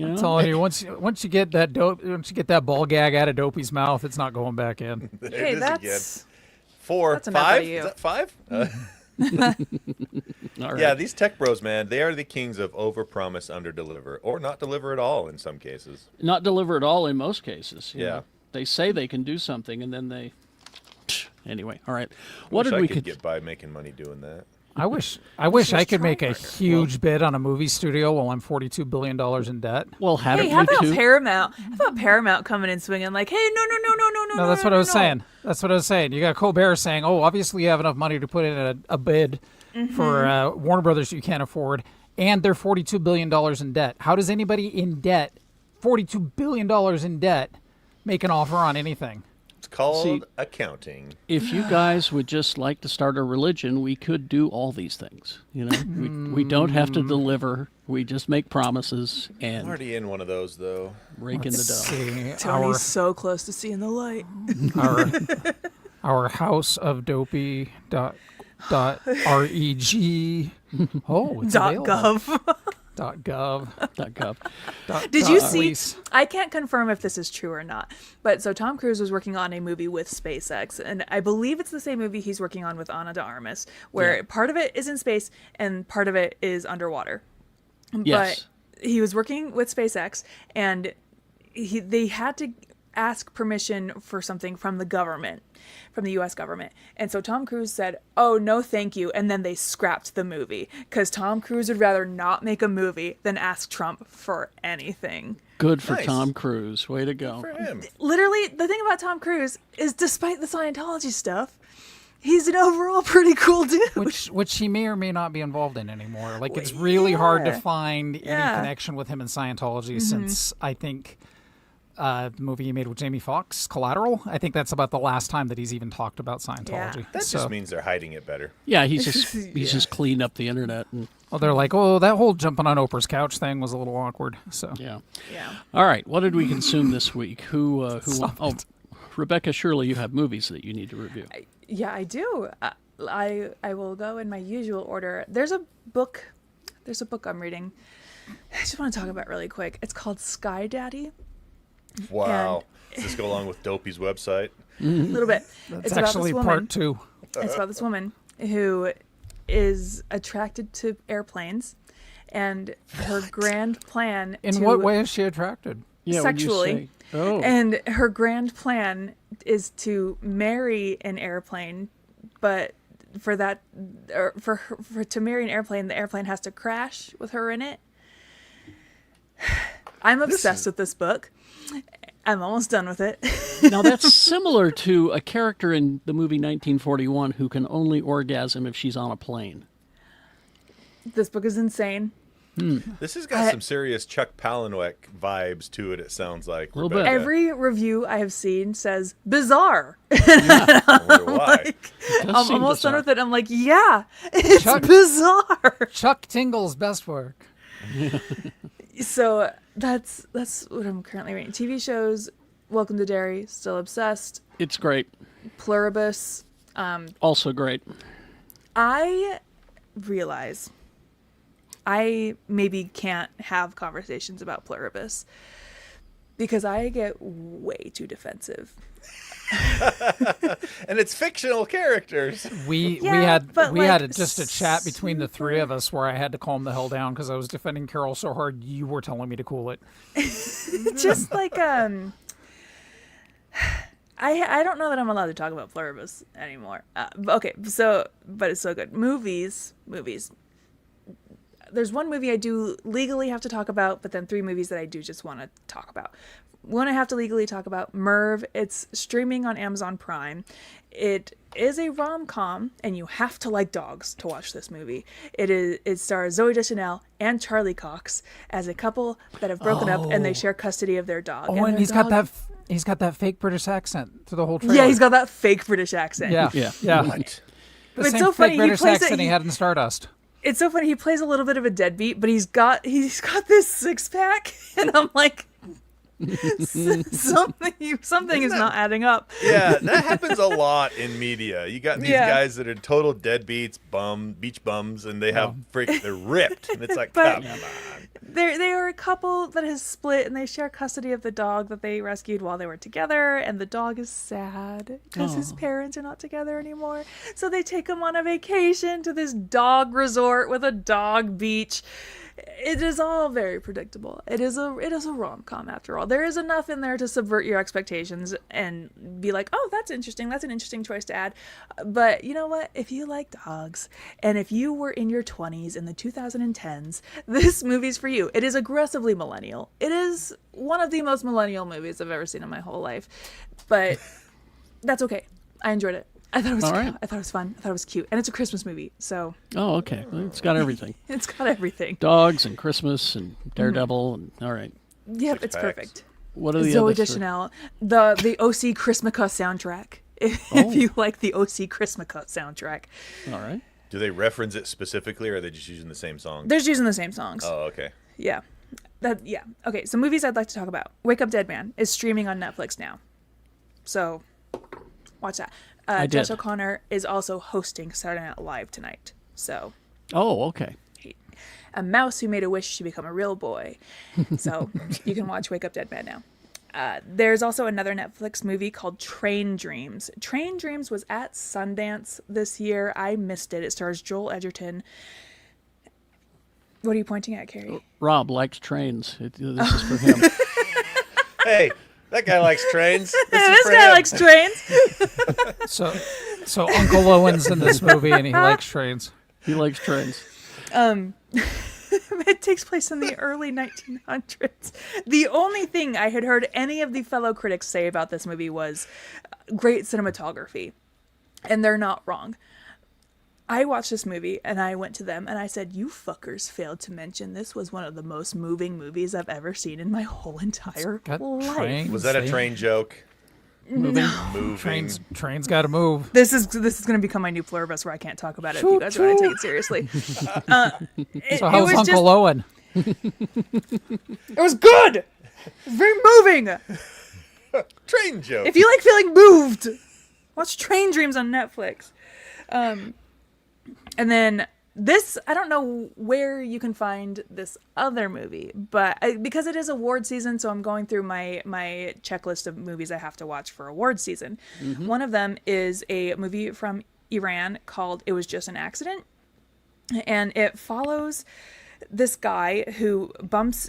I'm telling you, once you get that ball gag out of Dopey's mouth, it's not going back in. There Hey, it is that's again. 4, that's enough out 5? of you. Is that 5? All right. Yeah, these tech bros, man, they are the kings of overpromise, underdeliver, or not deliver at all in some cases. Not deliver at all in most cases. you Yeah. know. They say they can do something, and then they... Anyway, all right. What Wish did I we could could... get by making money doing that. I wish I could make a huge bid on a movie studio while I'm $42 billion in debt. Well, Hey, haven't how we about too? Paramount? How about Paramount coming in swinging like, hey, no. No, that's what I was saying. That's what I was saying. You got Colbert saying, "Oh, obviously you have enough money to put in a bid for Warner Brothers you can't afford, and they're $42 billion in debt. How does anybody in debt, $42 billion in debt, make an offer on anything?" It's called See- accounting. If you guys would just like to start a religion, we could do all these things. We don't have to deliver. We just make promises I'm and already in one of those, though. rake in the dough. See, Tony's so clse to seeing the light. our house of dopey dot reg. Oh, it's Dot available. gov. .gov. .gov. Did you see? Police. I can't confirm if this is true or not, but so Tom Cruise was working on a movie with SpaceX, and I believe it's the same movie he's working on with Ana de Armas, where part of it is in space and part of it is underwater. Yes. But he was working with SpaceX, and they had to ask permission for something from the government, from the U.S. government. And so Tom Cruise said, "Oh, no, thank you." And then they scrapped the movie because Tom Cruise would rather not make a movie than ask Trump for anything. Good for Nice. Tom Cruise. Way to go. For him. Literally, the thing about Tom Cruise is despite the Scientology stuff, he's an overall pretty cool dude. Which he may or may not be involved in anymore. Like, it's really hard to find any Yeah. connection with him in Scientology since, I think, the movie he made with Jamie Foxx, Collateral. I think that's about the last time that he's even talked about Scientology. That So- just means they're hiding it better. Yeah, he's just cleaned up the internet. And, well, they're like, oh, that whole jumping on Oprah's couch thing was a little awkward. So yeah. Yeah. All right. What did we consume this week? Who? Oh, Rebecca, surely you have movies that you need to review. Yeah, I do. I will go in my usual order. There's a book I'm reading. I just want to talk about really quick. It's called Sky Daddy. Wow. Does this go along with Dopey's website? A little bit. it's It's about actually this woman. part 2. It's about this woman who is attracted to airplanes, and her grand plan In to what way is she attracted? Yeah, when you sexually. say- Oh. And her grand plan is to marry an airplane, but for that, or for to marry an airplane, the airplane has to crash with her in it. I'm obsessed with this book. I'm almost done with it. Now that's similar to a character in the movie 1941 who can only orgasm if she's on a plane. This book is insane. This has got some serious Chuck Palahniuk vibes to it. It sounds like Little bit. Rebecca. Every review I have seen says bizarre. I wonder why. I'm does seem almost done bizarre. with it. I'm like, yeah, it's Chuck- bizarre. Chuck Tingle's best work. So that's what I'm currently reading. TV shows: Welcome to Derry, still obsessed. It's great. Pluribus. Also great. I realize I maybe can't have conversations about Pluribus because I get way too defensive. And it's fictional characters. We Yeah, but, like, just a chat between the three of us where I had to calm the hell down because I was defending Carol so hard you were telling me to cool it. Just like I don't know that I'm allowed to talk about Pluribus anymore. Okay, so but it's so good. Movies. There's one movie I do legally have to talk about, but then 3 movies that I do just want to talk about. One I have to legally talk about, Merv. It's streaming on Amazon Prime. It is a rom-com, and you have to like dogs to watch this movie. It stars Zooey Deschanel and Charlie Cox as a couple that have broken up, and they share custody of their dog. Oh, and their he's got dog- that fake British accent through the whole trailer. Yeah, he's got that fake British accent. Yeah. Yeah. What? The It's same so fake funny, he British plays it- accent he had in Stardust. It's so funny. He plays a little bit of a deadbeat, but he's got this 6-pack, and I'm like, something is not adding up. Yeah, that happens a lot in media. You got these Yeah. guys that are total deadbeats, beach bums, and they have they're ripped, and it's like, But- come on. They are a couple that has split, and they share custody of the dog that they rescued while they were together, and the dog is sad because his parents are not together anymore. So they take him on a vacation to this dog resort with a dog beach. It is all very predictable. It is a rom-com after all. There is enough in there to subvert your expectations and be like, oh, that's interesting. That's an interesting choice to add. But you know what? If you like dogs and if you were in your 20s in the 2010s, this movie's for you. It is aggressively millennial. It is one of the most millennial movies I've ever seen in my whole life. But that's okay. I enjoyed it. I thought it was All right. I thought it was fun. I thought it was cute. And it's a Christmas movie, so Oh, okay. It's got everything. it's got everything. Dogs and Christmas and Daredevil. And, all right. Yep, it's 6-packs. perfect. What are the Zooey other three? Deschanel, the OC Chrismica soundtrack. If you like the OC Chrismica soundtrack, All right. Do they reference it specifically, or are they just using the same song? they're just using the same songs. Oh, okay. Yeah, yeah. Okay, so movies I'd like to talk about. Wake Up Dead Man is streaming on Netflix now, so watch that. I Josh did. O'Connor is also hosting Saturday Night Live tonight, so Oh, okay. a mouse who made a wish to become a real boy. So you can watch Wake Up Dead Man now. There's also another Netflix movie called Train Dreams. Train Dreams was at Sundance this year. I missed it. It stars Joel Edgerton. What are you pointing at, Carrie? Rob likes trains. This is for him. Hey, that guy likes trains. This guy likes trains. So Uncle Owen's in this movie and he likes trains. He likes trains. It takes place in the early 1900s. The only thing I had heard any of the fellow critics say about this movie was great cinematography. And they're not wrong. I watched this movie and I went to them and I said, you fuckers failed to mention this was one of the most moving movies I've ever seen in my whole entire Got life. trains. Was that a They- train joke? Moving. Moving. Trains got to move. This is going to become my new pluribus where I can't talk about it if you guys want to take it seriously. So how's Uncle Owen? It was good. It was very moving. Train joke. If you like feeling moved, watch Train Dreams on Netflix. And then this, I don't know where you can find this other movie, but because it is award season, so I'm going through my checklist of movies I have to watch for award season. One of them is a movie from Iran called It Was Just an Accident. And it follows this guy who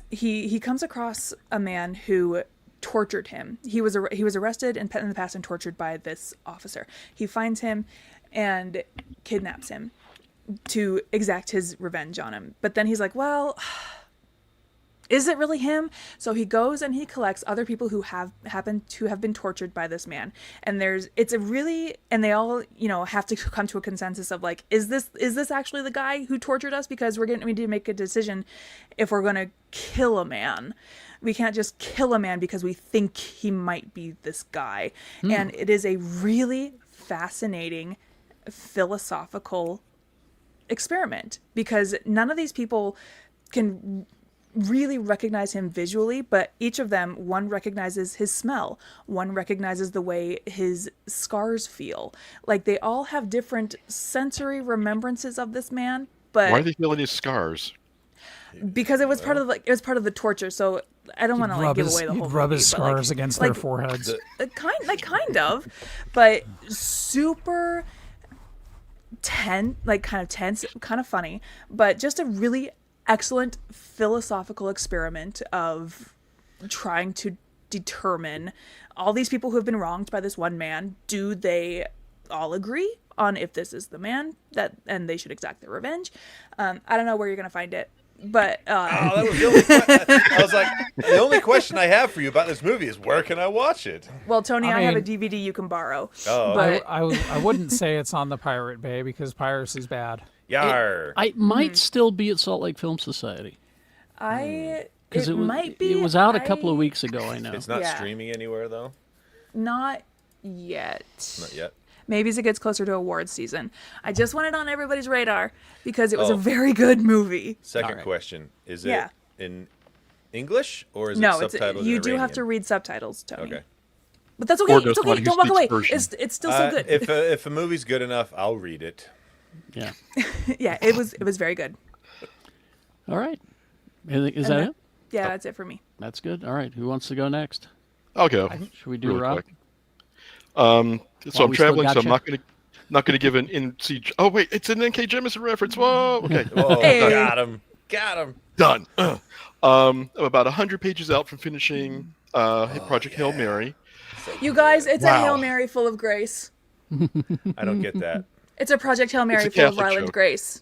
he comes across a man who tortured him. He was arrested in the past and tortured by this officer. He finds him and kidnaps him to exact his revenge on him. But then he's like, well, is it really him? So he goes and he collects other people who happened to have been tortured by this man. And and they all, have to come to a consensus of like, is this actually the guy who tortured us? Because we need to make a decision if we're going to kill a man. We can't just kill a man because we think he might be this guy. And it is a really fascinating philosophical experiment because none of these people can really recognize him visually, but each of them, one recognizes his smell, one recognizes the way his scars feel. Like they all have different sensory remembrances of this man, but Why are they feeling his scars? because it was part of the torture. So I don't want to like give away the whole He'd rub movie, his but, like, scars against their foreheads. kind of, but super tense, kind of tense, kind of funny, but just a really excellent philosophical experiment of trying to determine all these people who have been wronged by this one man. Do they all agree on if this is the man and they should exact their revenge? I don't know where you're gonna find it, but that was the only I was like, the only question I have for you about this movie is where can I watch it? well, Tony, I I have a mean- DVD you can borrow. Oh, But I wouldn't say it's on the Pirate Bay because piracy's bad. yar. I might still be at Salt Lake Film Society because it might be. It was out a couple of weeks ago. I know. It's not Yeah. streaming anywhere though. Not yet. Not yet. Maybe as it gets closer to awards season. I just want it on everybody's radar because it was a Oh. very good movie. Second Alright. question: is Yeah. it in English or is No, it it's subtitled? you in do have Iranian? to read subtitles, Tony. Okay. But that's okay. Or knows It's okay. somebody who Don't walk speaks away. Persian. It's still so good. If a movie's good enough, I'll read it. Yeah. Yeah, it was very good. All right. Is that it? Yeah, that's it for me. That's good. All right. Who wants to go next? I'll go. Should we do Really Rob? quick. So While I'm we still traveling, so got I'm not gonna give an NC. Oh wait, it's an N.K. Jemisin reference. Whoa. Okay. Oh, Hey. got him. Done. I'm about 100 pages out from finishing Project Hail Mary. You guys, it's a Wow. Hail Mary full of grace. I don't get that. It's a Project Hail Mary a full of Catholic Ryland joke. Grace.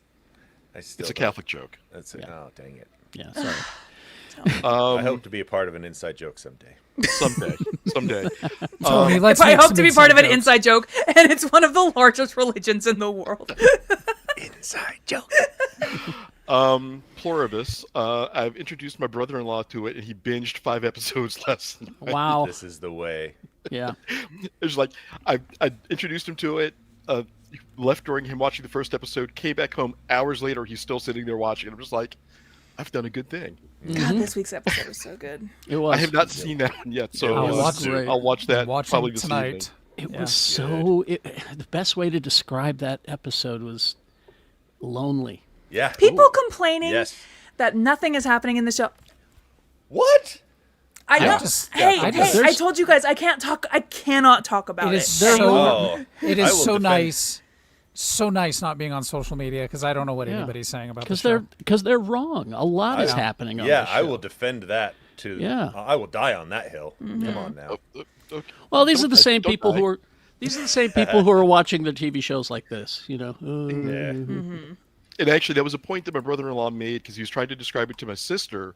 I still It's a don't- Catholic joke. That's it. Oh, dang it. Yeah. Sorry. I hope to be a part of an inside joke someday. Someday. Tony, let's If I make hope some to be part of an jokes. inside joke, and it's one of the largest religions in the world. Inside joke. Pluribus. I've introduced my brother-in-law to it, and he binged 5 episodes last night. Wow. This is the way. Yeah. It's like I introduced him to it, left during him watching the first episode, came back home hours later, he's still sitting there watching it. I'm just like, I've done a good thing. God, this week's episode was so good. It was. I have not seen that one yet, so I'll watch it. I'll watch that Watching probably this tonight. evening. It Yeah. was so. The best way to describe that episode was lonely. Yeah. People complaining Yes. that nothing is happening in the show. What? I know. just- hey, I hey! just- I told you guys I cannot talk about It it. is so. Oh, It I is will so defend- nice. So nice not being on social media because I don't know what Yeah. anybody's saying about the Because show. they're wrong. A lot is happening on Yeah, this I show. will defend that too. Yeah. I will die on that hill. Mm-hmm. Come on now. Okay. Well, these are the Don't- same don't people die. who are. These are the same people who are watching the TV shows like this. You know. Yeah. And actually, that was a point that my brother-in-law made because he was trying to describe it to my sister,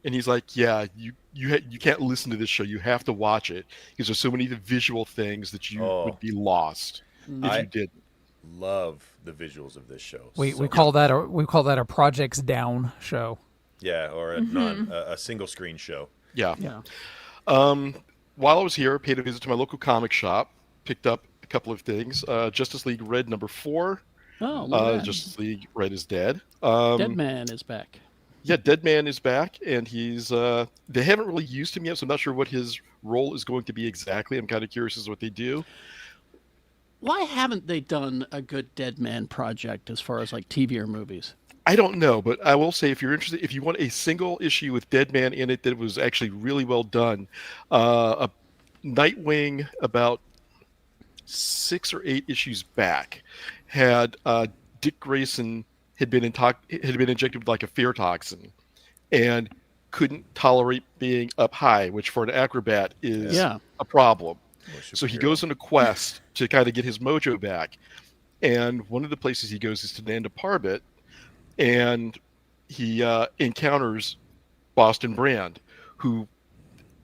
and he's like, "Yeah, you can't listen to this show. You have to watch it because there's so many visual things that you Oh. would be lost if you did." Love the visuals of this show. we So- call that a Projects Down show. yeah, or a single screen show. Yeah. Yeah. While I was here, paid a visit to my local comic shop, picked up a couple of things. Justice League Red #4. Oh, look at that. Justice League Red is dead. Dead Man is back. Yeah, Dead Man is back, and he's. They haven't really used him yet, so I'm not sure what his role is going to be exactly. I'm kind of curious as to what they do. Why haven't they done a good Dead Man project as far as like TV or movies? I don't know, but I will say if you're interested, if you want a single issue with Dead Man in it that was actually really well done, a Nightwing about 6 or 8 issues back had Dick Grayson had been injected with like a fear toxin, and couldn't tolerate being up high, which for an acrobat is Yeah. a problem. Or So he superhero. goes on a quest to kind of get his mojo back. And one of the places he goes is to Nanda Parbat, and he encounters Boston Brand, who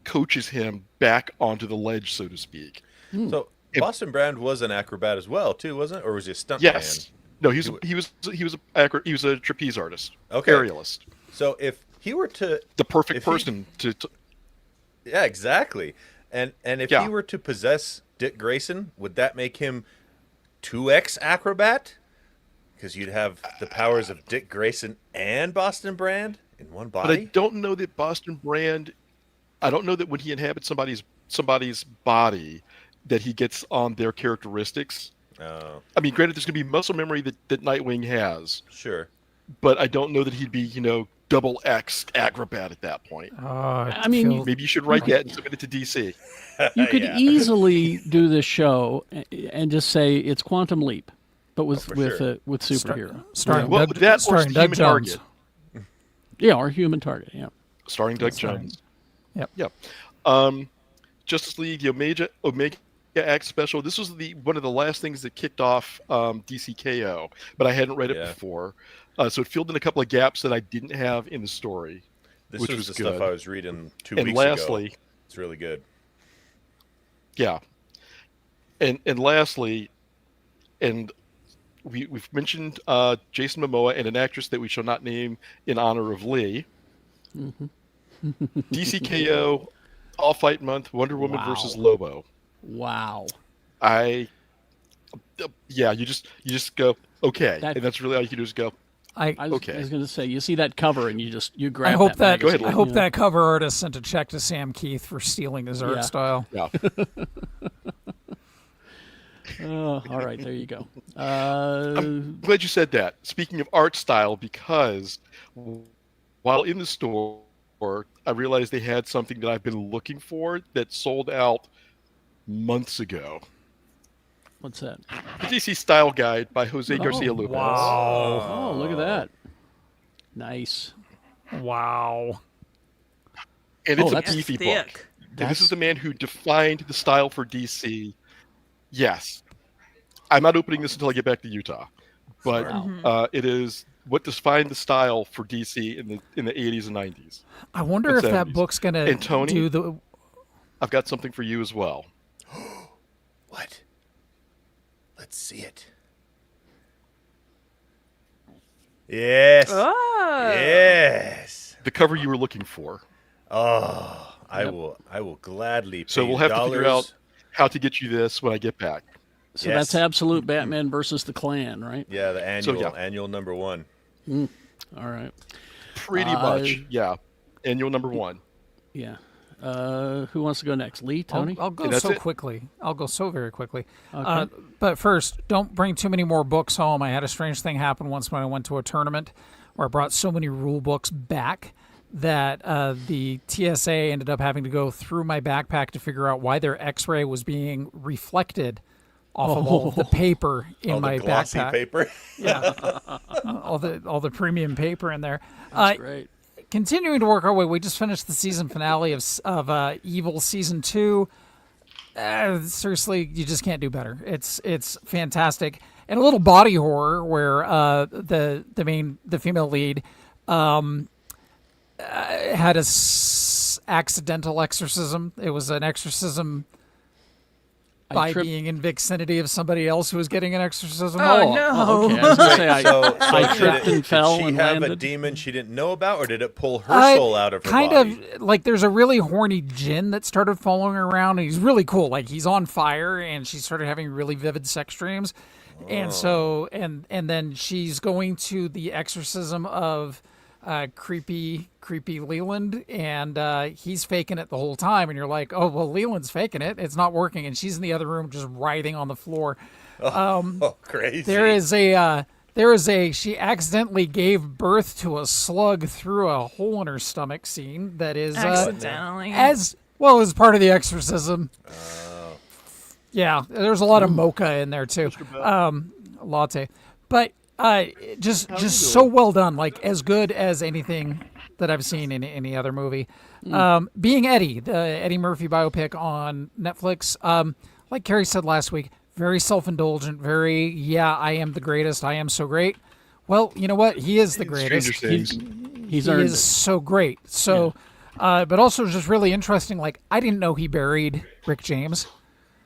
coaches him back onto the ledge, so to speak. So Boston Brand was an acrobat as well, too, wasn't it? Or was he a stuntman? Yes. No, he was a trapeze artist. Okay. Aerialist. So if he were to The perfect If he- person to Yeah, exactly. And if Yeah. he were to possess Dick Grayson, would that make him 2x acrobat? Because you'd have the powers of Dick Grayson and Boston Brand in one But I body. don't know that Boston Brand. I don't know that when he inhabits somebody's body, that he gets on their characteristics. Oh, I mean, granted, there's going to be muscle memory that Nightwing has, sure. but I don't know that he'd be, double X acrobat at that point. I mean, Maybe you should write that and submit it to DC. you could Yeah. easily do this show and just say it's Quantum Leap, but with for with sure. with superhero. starring Well, Doug, that or starring Doug Human Jones. Target, Yeah, or Human Target. Yeah. starring Doug Starring- Jones. Yep. Yeah. Justice League, the Omega Act special. This was one of the last things that kicked off DCKO, but I hadn't read it Yeah. before, so it filled in a couple of gaps that I didn't have in the story. This which was was the good. stuff I was reading 2 And weeks lastly, ago. It's really good. yeah, and lastly, and we've mentioned Jason Momoa and an actress that we shall not name in honor of Lee. DCKO All Fight Month, Wonder Woman Wow. versus Lobo. Wow. Yeah, you just go okay, That- and that's really all you can do is go. I was Okay. going to say, you see that cover and you grab. I hope that Go ahead, I Lee. hope that cover artist sent a check to Sam Keith for stealing his art Yeah. style. Yeah, Oh, all right, there you go. I'm glad you said that. Speaking of art style, because while in the store, I realized they had something that I've been looking for that sold out months ago. What's that? The DC Style Guide by Jose Garcia Lopez. Wow. Oh, look at that. Nice. Wow. And it's Oh, a that's beefy thick. book. And this is the man who defined the style for DC. Yes. I'm not opening this until I get back to Utah. But it is what defined the style for DC in the 80s and 90s. I wonder if And that 70s. book's gonna And Tony? do the. I've got something for you as well. What? Let's see it. Yes. Oh. Yes. The cover you were looking for. Oh, I will gladly pay So we'll have to figure dollars. out how to get you this when I get back. So Yes. that's absolute Batman versus the Klan, right? Yeah, the annual yeah. annual number 1. All right. Pretty much. Yeah. Annual number 1. Yeah. Who wants to go next? Lee, Tony? I'll go And that's so it. quickly. I'll go so very quickly. Okay. But first, don't bring too many more books home. I had a strange thing happen once when I went to a tournament where I brought so many rule books back that the TSA ended up having to go through my backpack to figure out why their X-ray was being reflected off of all of the paper in All my the glossy backpack. paper. all the premium paper in there. Great. Continuing to work our way, we just finished the season finale of Evil season 2. Seriously, you just can't do better. It's fantastic, and a little body horror where the female lead had a accidental exorcism. It was an exorcism by tripped- being in vicinity of somebody else who was getting an exorcism. Oh, no. Okay, I was going to say, I did tripped and fell Did she and have a landed. demon she didn't know about, or did it pull her soul out of her kind body? of like there's a really horny djinn that started following her around, and he's really cool. Like he's on fire, and she started having really vivid sex dreams, and so and then she's going to the exorcism of creepy Leland, and he's faking it the whole time, and you're like, oh well, Leland's faking it, it's not working, and she's in the other room just writhing on the floor. Oh, crazy. There is a she accidentally gave birth to a slug through a hole in her stomach scene that is Accidentally. as well as part of the exorcism. Yeah, there's a lot of mocha in there too. Latte. But just so well done, like as good as anything that I've seen in any other movie. Being Eddie, the Eddie Murphy biopic on Netflix, like Carrie said last week, very self-indulgent, very, I am the greatest, I am so great. Well, you know what? He is the greatest. Stranger Things. He's he earned is it. so great. So, but also just really interesting. Like, I didn't know he buried Rick James.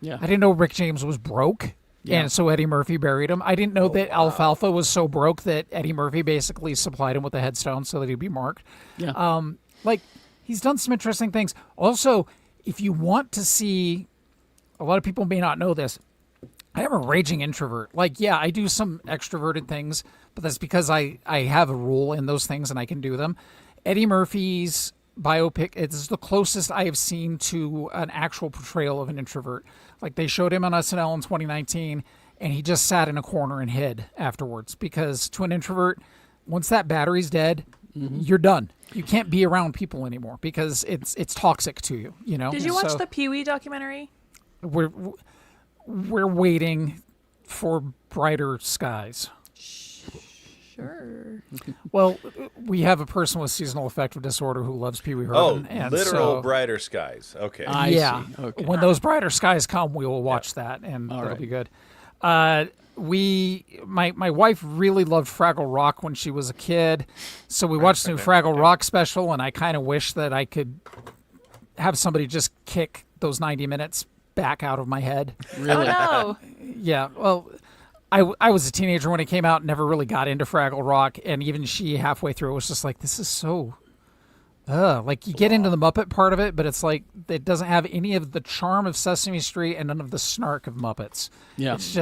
Yeah. I didn't know Rick James was broke. Yeah. And so Eddie Murphy buried him. I didn't know that Alfalfa was so broke that Eddie Murphy basically supplied him with a headstone so that he'd be marked. Yeah. Like, he's done some interesting things. Also, if you want to see, a lot of people may not know this, I am a raging introvert. Like, yeah, I do some extroverted things, but that's because I have a rule in those things and I can do them. Eddie Murphy's biopic is the closest I have seen to an actual portrayal of an introvert. Like, they showed him on SNL in 2019, and he just sat in a corner and hid afterwards, because to an introvert, once that battery's dead, you're done. You can't be around people anymore because it's toxic to you, you know? Did you watch So the Pee-wee documentary? we're waiting for brighter skies. Sure. Well, we have a person with seasonal affective disorder who loves Pee Wee Oh, Herman. and literal so, brighter skies. Okay. I yeah. see. Okay. When those brighter skies come, we will watch that, and it'll right. be good. My wife really loved Fraggle Rock when she was a kid, so we watched the new Fraggle Rock special, and I kind of wish that I could have somebody just kick those 90 minutes back out of my head. Really? Oh, no. Yeah, well, I was a teenager when it came out, never really got into Fraggle Rock, and even she halfway through was just like, this is so, like, you get into the Muppet part of it, but it's like, it doesn't have any of the charm of Sesame Street and none of the snark of Muppets. Yeah. It's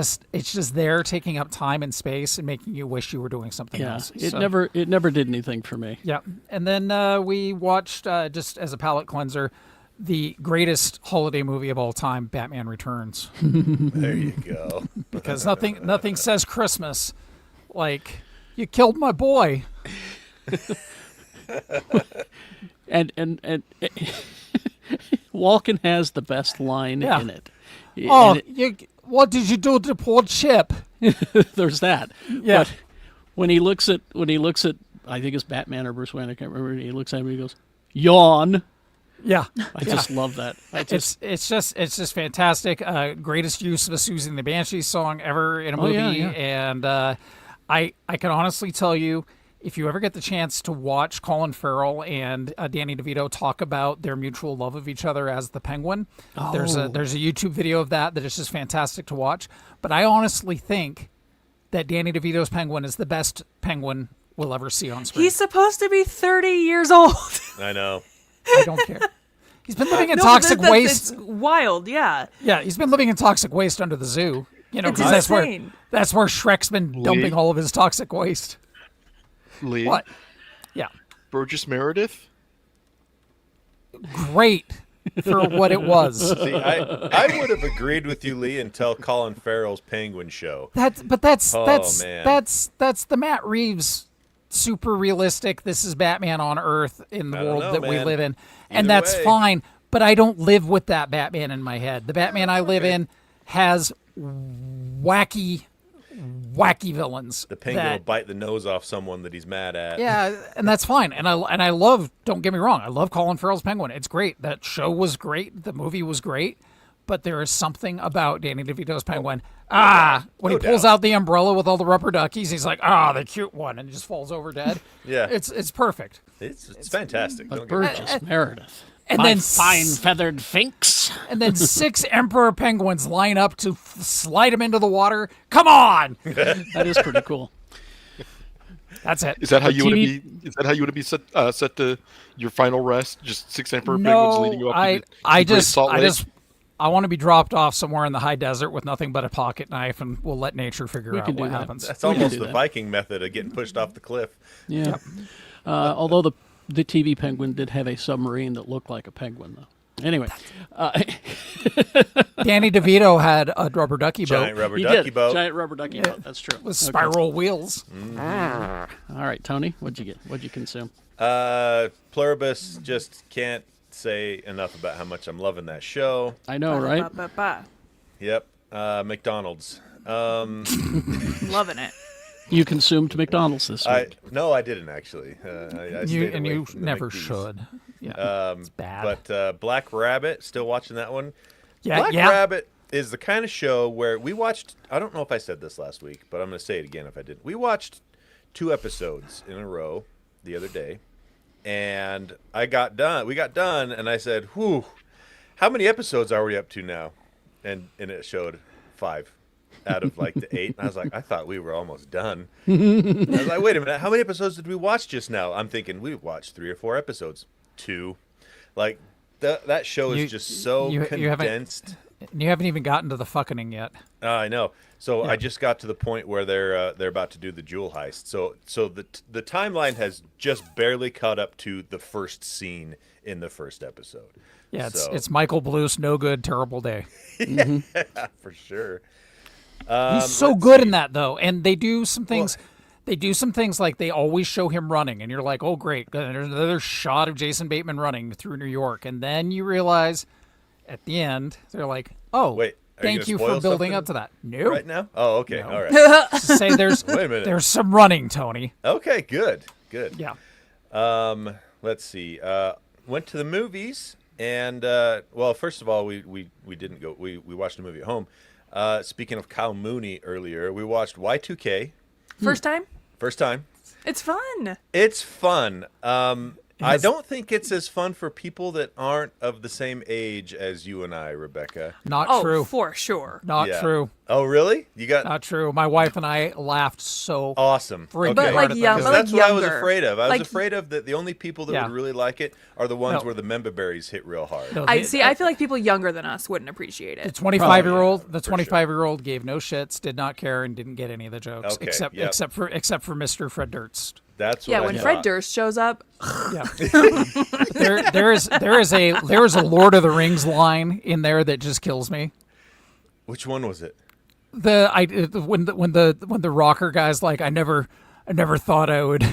just there taking up time and space and making you wish you were doing something Yeah. else. It So, never did anything for me. yeah. And then we watched, just as a palate cleanser, the greatest holiday movie of all time, Batman Returns. There you go. Because nothing says Christmas like, you killed my boy. And Walken has the best line Yeah. in it. Oh, And what did you do to poor Chip? there's that. Yeah. But when he looks at I think it's Batman or Bruce Wayne, I can't remember. He looks at him and he goes, "Yawn." Yeah. I just love that. It's just fantastic. Greatest use of a Susie and the Banshees song ever in a movie. yeah. And I can honestly tell you, if you ever get the chance to watch Colin Farrell and Danny DeVito talk about their mutual love of each other as the Penguin, there's a YouTube video of that is just fantastic to watch. But I honestly think that Danny DeVito's Penguin is the best Penguin we'll ever see on screen. He's supposed to be 30 years old. I know. I don't care. He's been living in No, toxic that's- waste. It's wild, yeah. Yeah, he's been living in toxic waste under the zoo. You know, It's 'cause insane. that's where Shrek's been dumping all of his toxic waste. Lee, What? Yeah, Burgess Meredith. great for what it was. See, I would have agreed with you, Lee, until Colin Farrell's Penguin show. That's Oh, that's man. that's the Matt Reeves super realistic. This is Batman on Earth in the I don't world know, that we man. live in, Either and that's way. fine. But I don't live with that Batman in my head. The Batman I live in has wacky villains. The penguin will that- bite the nose off someone that he's mad at. Yeah, and that's fine. And I love. Don't get me wrong. I love Colin Farrell's Penguin. It's great. That show was great. The movie was great. But there is something about Danny DeVito's Penguin. When he pulls out the umbrella with all the rubber duckies, he's like, the cute one, and he just falls over dead. Yeah. it's perfect. It's fantastic. Don't But get me Burgess Meredith. And My then fine feathered finks. And then 6 emperor penguins line up to slide him into the water. Come on, That is pretty cool. that's it. Is that how you would TV be? Is that how you would be set to your final rest? Just 6 emperor penguins leading you No, up to I the Great Salt Lake? I want to be dropped off somewhere in the high desert with nothing but a pocket knife, and we'll let nature figure We out can do what that. happens. That's We can almost do the that. Viking method of getting pushed off the cliff. Yeah. Although the TV Penguin did have a submarine that looked like a penguin, though. Anyway, Danny DeVito had a rubber ducky Giant boat rubber he ducky did. boat. Giant rubber ducky boat. That's true. with Okay. spiral wheels. All right, Tony, what'd you get? What'd you consume? Pluribus just can't say enough about how much I'm loving that show. I know, right? Ba-ba-ba-ba. Yep. McDonald's. Loving it. You consumed McDonald's this week. No, I didn't actually. I stayed away You from the never McDs. should. Yeah, it's bad. But Black Rabbit, still watching that one. yeah, Black yeah. Rabbit is the kind of show where we watched. I don't know if I said this last week, but I'm going to say it again if I did. We watched 2 episodes in a row the other day, and I got done. We got done, and I said, "Whew, how many episodes are we up to now?" And it showed 5 out of like the 8. And I was like, I thought we were almost done. I was like, wait a minute, how many episodes did we watch just now? I'm thinking we watched 3 or 4 episodes. 2. Like that show is just so condensed. You haven't even gotten to the fucking yet. I know. So I just got to the point where they're about to do the jewel heist. So the timeline has just barely caught up to the first scene in the first episode. Yeah, it's Michael Bluth's No Good, Terrible Day. Yeah, for sure. He's so good in that though, and they do some things. They do some things like they always show him running, and you're like, oh great, there's another shot of Jason Bateman running through New York, and then you realize at the end they're like, oh, wait. Thank you for building up to that. No. Right now? Oh, okay. No. All right. Say there's Wait a minute. there's some running, Tony. Okay, good. Yeah. Let's see. Went to the movies, and well, first of all, we didn't go. We watched a movie at home. Speaking of Kyle Mooney earlier, we watched Y2K. First time? First time. It's fun. It's fun. I don't think it's as fun for people that aren't of the same age as you and I, Rebecca. Not true. For sure. Not true. Oh, really? You got Not true. My wife and I laughed so awesome. freaking But, like, hard at that young- movie. Because but, that's like, what I was younger. afraid of. I was Like- afraid of that the only people that Yeah. would really like it are the ones No. where the member berries hit real hard. No, I the- feel like people younger than us wouldn't appreciate The it. 25-year-old, the for sure. 25-year-old gave no shits, did not care, and didn't get any of the jokes, Okay, except yep. except for Mr. Fred Durst. That's what Yeah, I when thought. Fred Durst shows up, Yeah, there is a Lord of the Rings line in there that just kills me. Which one was it? When the rocker guy's like, I never thought I would.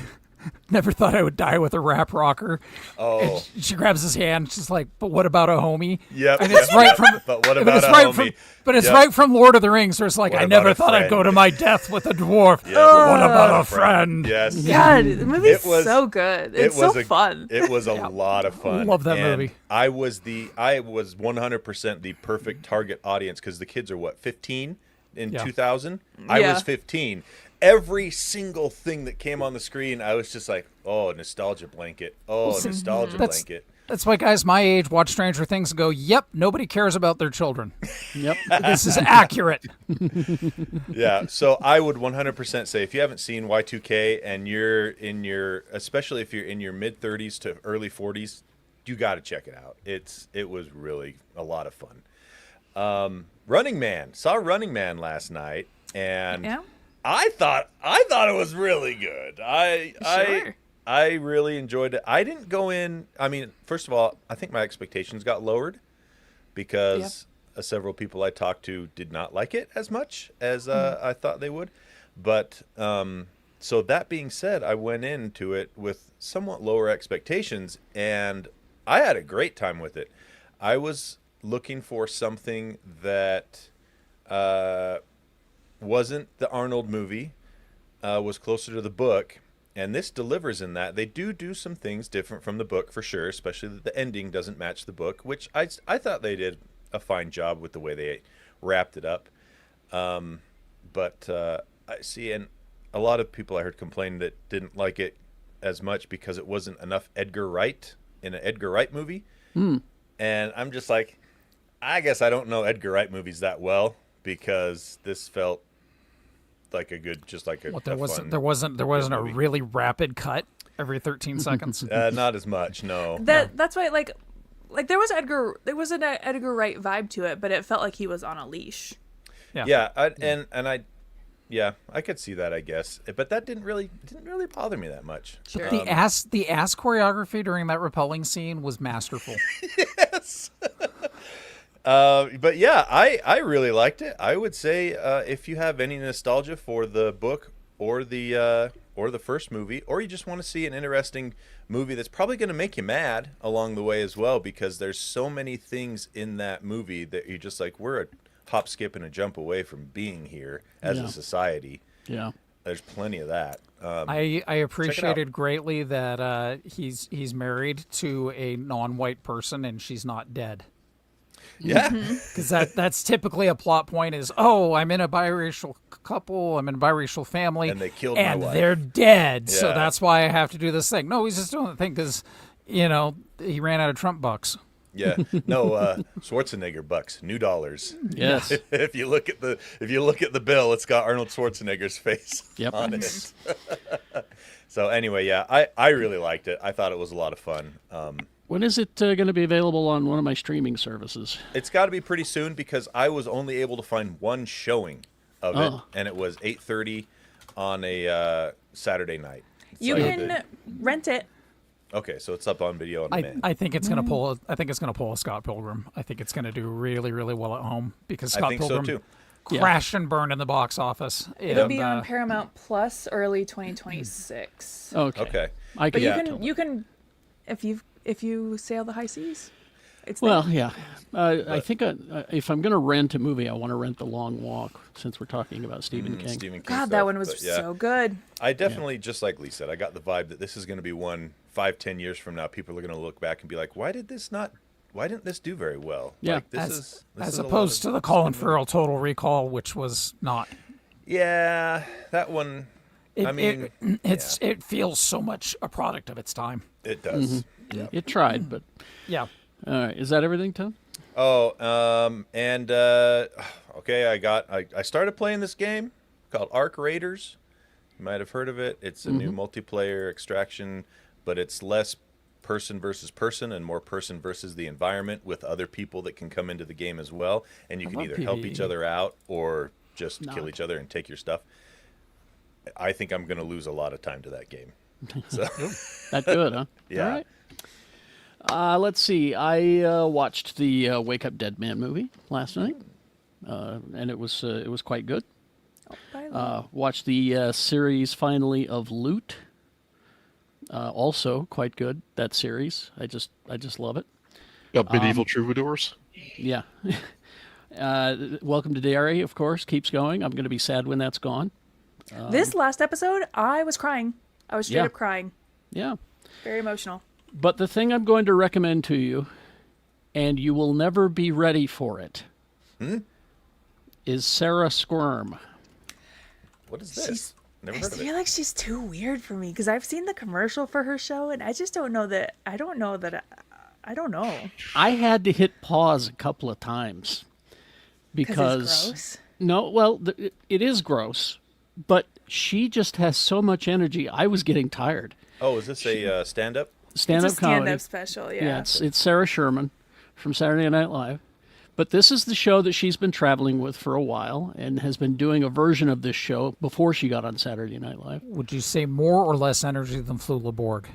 Never thought I would die with a rap rocker. Oh. And she grabs his hand. She's like, "But what about a homie?" Yep. And it's right from. But what but about it's a right homie? from. But it's Yep. right from Lord of the Rings. Where it's like, What I about never a thought I'd friend? go to my death with a dwarf. Yes. But what about a friend? Yes. God, the movie's It was- so good. It's so fun. It was a lot of fun. Love that And movie. I was 100% the perfect target audience because the kids are what, 15 in Yeah. 2000? I Yeah. was 15. Every single thing that came on the screen, I was just like, oh, nostalgia blanket. Oh, nostalgia That's- blanket. That's why guys my age watch Stranger Things and go, "Yep, nobody cares about their children. Yep. This is accurate." Yeah, so I would 100% say if you haven't seen Y2K and you're especially if you're in your mid 30s to early 40s, you got to check it out. It was really a lot of fun. Running Man, saw Running Man last night, and Yeah. I thought it was really good. Sure. I really enjoyed it. I didn't go in. I mean, first of all, I think my expectations got lowered because several people I talked to did not like it as much as I thought they would. But so that being said, I went into it with somewhat lower expectations, and I had a great time with it. I was looking for something that wasn't the Arnold movie, was closer to the book. And this delivers in that. They do some things different from the book for sure, especially that the ending doesn't match the book, which I thought they did a fine job with the way they wrapped it up. But I see, and a lot of people I heard complain that didn't like it as much because it wasn't enough Edgar Wright in an Edgar Wright movie. And I'm just like, I guess I don't know Edgar Wright movies that well because this felt like a good, just like a. What, a there wasn't a movie. really rapid cut every 13 seconds. Not as much, no. That's why like there was an Edgar Wright vibe to it, but it felt like he was on a leash. Yeah, I could see that, I guess, but that didn't really bother me that much. Sure. The ass choreography during that repelling scene was masterful. Yes. But yeah, I really liked it. I would say if you have any nostalgia for the book or the first movie, or you just want to see an interesting movie that's probably going to make you mad along the way as well, because there's so many things in that movie that you're just like, we're a hop, skip, and a jump away from being here as a society. Yeah. There's plenty of that. I appreciated greatly that he's married to a non-white person and she's not dead. Yeah. Because that's typically a plot point is, oh, I'm in a biracial couple, I'm in a biracial family, And they killed my and wife. they're dead. So Yeah. that's why I have to do this thing. No, he's just doing the thing because, he ran out of Trump bucks. Yeah. No, Schwarzenegger bucks, new dollars. Yes. If you look at the bill, it's got Arnold Schwarzenegger's face Yep. on it. So anyway, yeah, I really liked it. I thought it was a lot of fun. When is it going to be available on one of my streaming services? It's got to be pretty soon because I was only able to find one showing of it, Oh. and it was 8:30 on a Saturday night. You So can rent it. Okay, so it's up on video on demand. I think it's gonna pull. I think it's gonna pull a Scott Pilgrim. I think it's gonna do really, really well at home because I Scott think so, Pilgrim too. crashed and burned in the box office. It'll And, be on Paramount Plus early 2026. Okay. Okay. I But can. you can if you sail the high seas. It's Well, there. yeah. I think if I'm going to rent a movie, I want to rent The Long Walk, since we're talking about Stephen King. Stephen King God, stuff, that one was but yeah. so good. I definitely, just like Lee said, I got the vibe that this is going to be one 5-10 years from now. People are going to look back and be like, why didn't this do very well? Yeah. Like, this as is a lot opposed of- to the Colin Farrell Total Recall, which was not. Yeah, that one. It, I mean, it feels so much a product of its time. it does. Yeah. It tried, but Yeah. all right. Is that everything, Tom? Oh, and okay, I started playing this game called Arc Raiders. You might have heard of it. It's a new multiplayer extraction, but it's less person versus person and more person versus the environment with other people that can come into the game as well, and you can love either help PvE. each other out or just kill Not. each other and take your stuff. I think I'm going to lose a lot of time to that game. So That good, huh? Yeah. All right. Let's see. I watched the Wake Up Dead Man movie last night, and it was quite good. Watched the series finally of Loot. Also quite good, that series. I just love it. Medieval troubadours. Yeah. Welcome to Derry, of course, keeps going. I'm going to be sad when that's gone. This last episode, I was crying. I was straight Yeah. up crying. Yeah. Very emotional. But the thing I'm going to recommend to you, and you will never be ready for it, is Sarah Squirm. what is this? She's- Never I heard just of it. feel like she's too weird for me because I've seen the commercial for her show and I just don't know that. I don't know. I had to hit pause a couple of times Because because it's gross. no, well, it is gross, but she just has so much energy. I was getting tired. Oh, is this a stand-up? Stand-up It's a comedy. stand-up special, yeah. Yeah, it's Sarah Sherman from Saturday Night Live. But this is the show that she's been traveling with for a while and has been doing a version of this show before she got on Saturday Night Live. Would you say more or less energy than Flula Borg?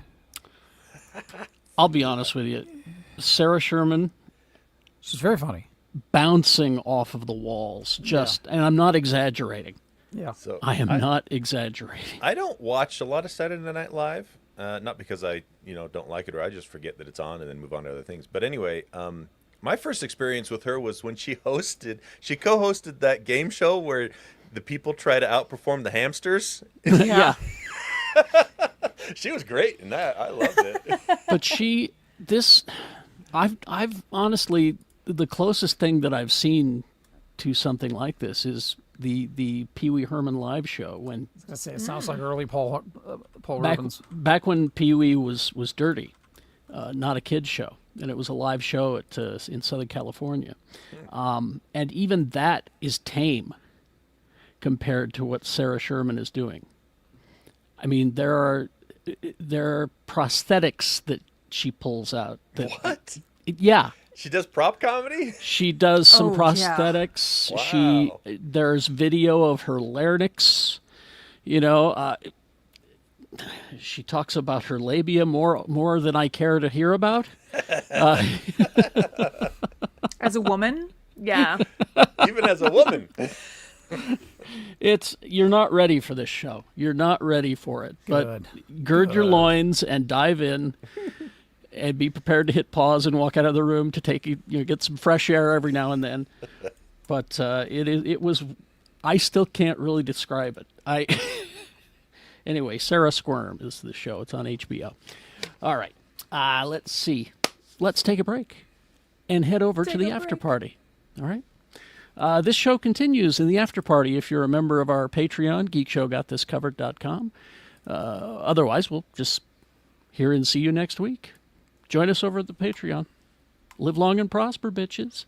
I'll be honest with you. Sarah Sherman She's very funny. bouncing off of the walls, and I'm not exaggerating. Yeah. So I am not exaggerating. I don't watch a lot of Saturday Night Live, not because I don't like it or I just forget that it's on and then move on to other things. But anyway, my first experience with her was when she co-hosted that game show where the people try to outperform the hamsters. Yeah. She was great in that. I loved it. But I've honestly, the closest thing that I've seen to something like this is the Pee Wee Herman live show when I was gonna say, it sounds like early Paul back, Rubens. back when Pee Wee was dirty, not a kid's show, and it was a live show in Southern California, and even that is tame compared to what Sarah Sherman is doing. I mean, there are prosthetics that she pulls out. What? Yeah. She does prop comedy? She does some Oh, yeah. prosthetics. Wow. There's video of her larynx. She talks about her labia more than I care to hear about. As a woman, yeah. Even as a woman. You're not ready for this show. You're not ready for it. Good. But gird your loins and dive in. And be prepared to hit pause and walk out of the room to get some fresh air every now and then. But it was. I still can't really describe it. Anyway, Sarah Squirm is the show. It's on HBO. All right. Let's see. Let's take a break. and head over to Take the a after break. party. All right. This show continues in the after party if you're a member of our Patreon, geekshowgotthiscovered.com. Otherwise, we'll just hear and see you next week. Join us over at the Patreon. Live long and prosper, bitches.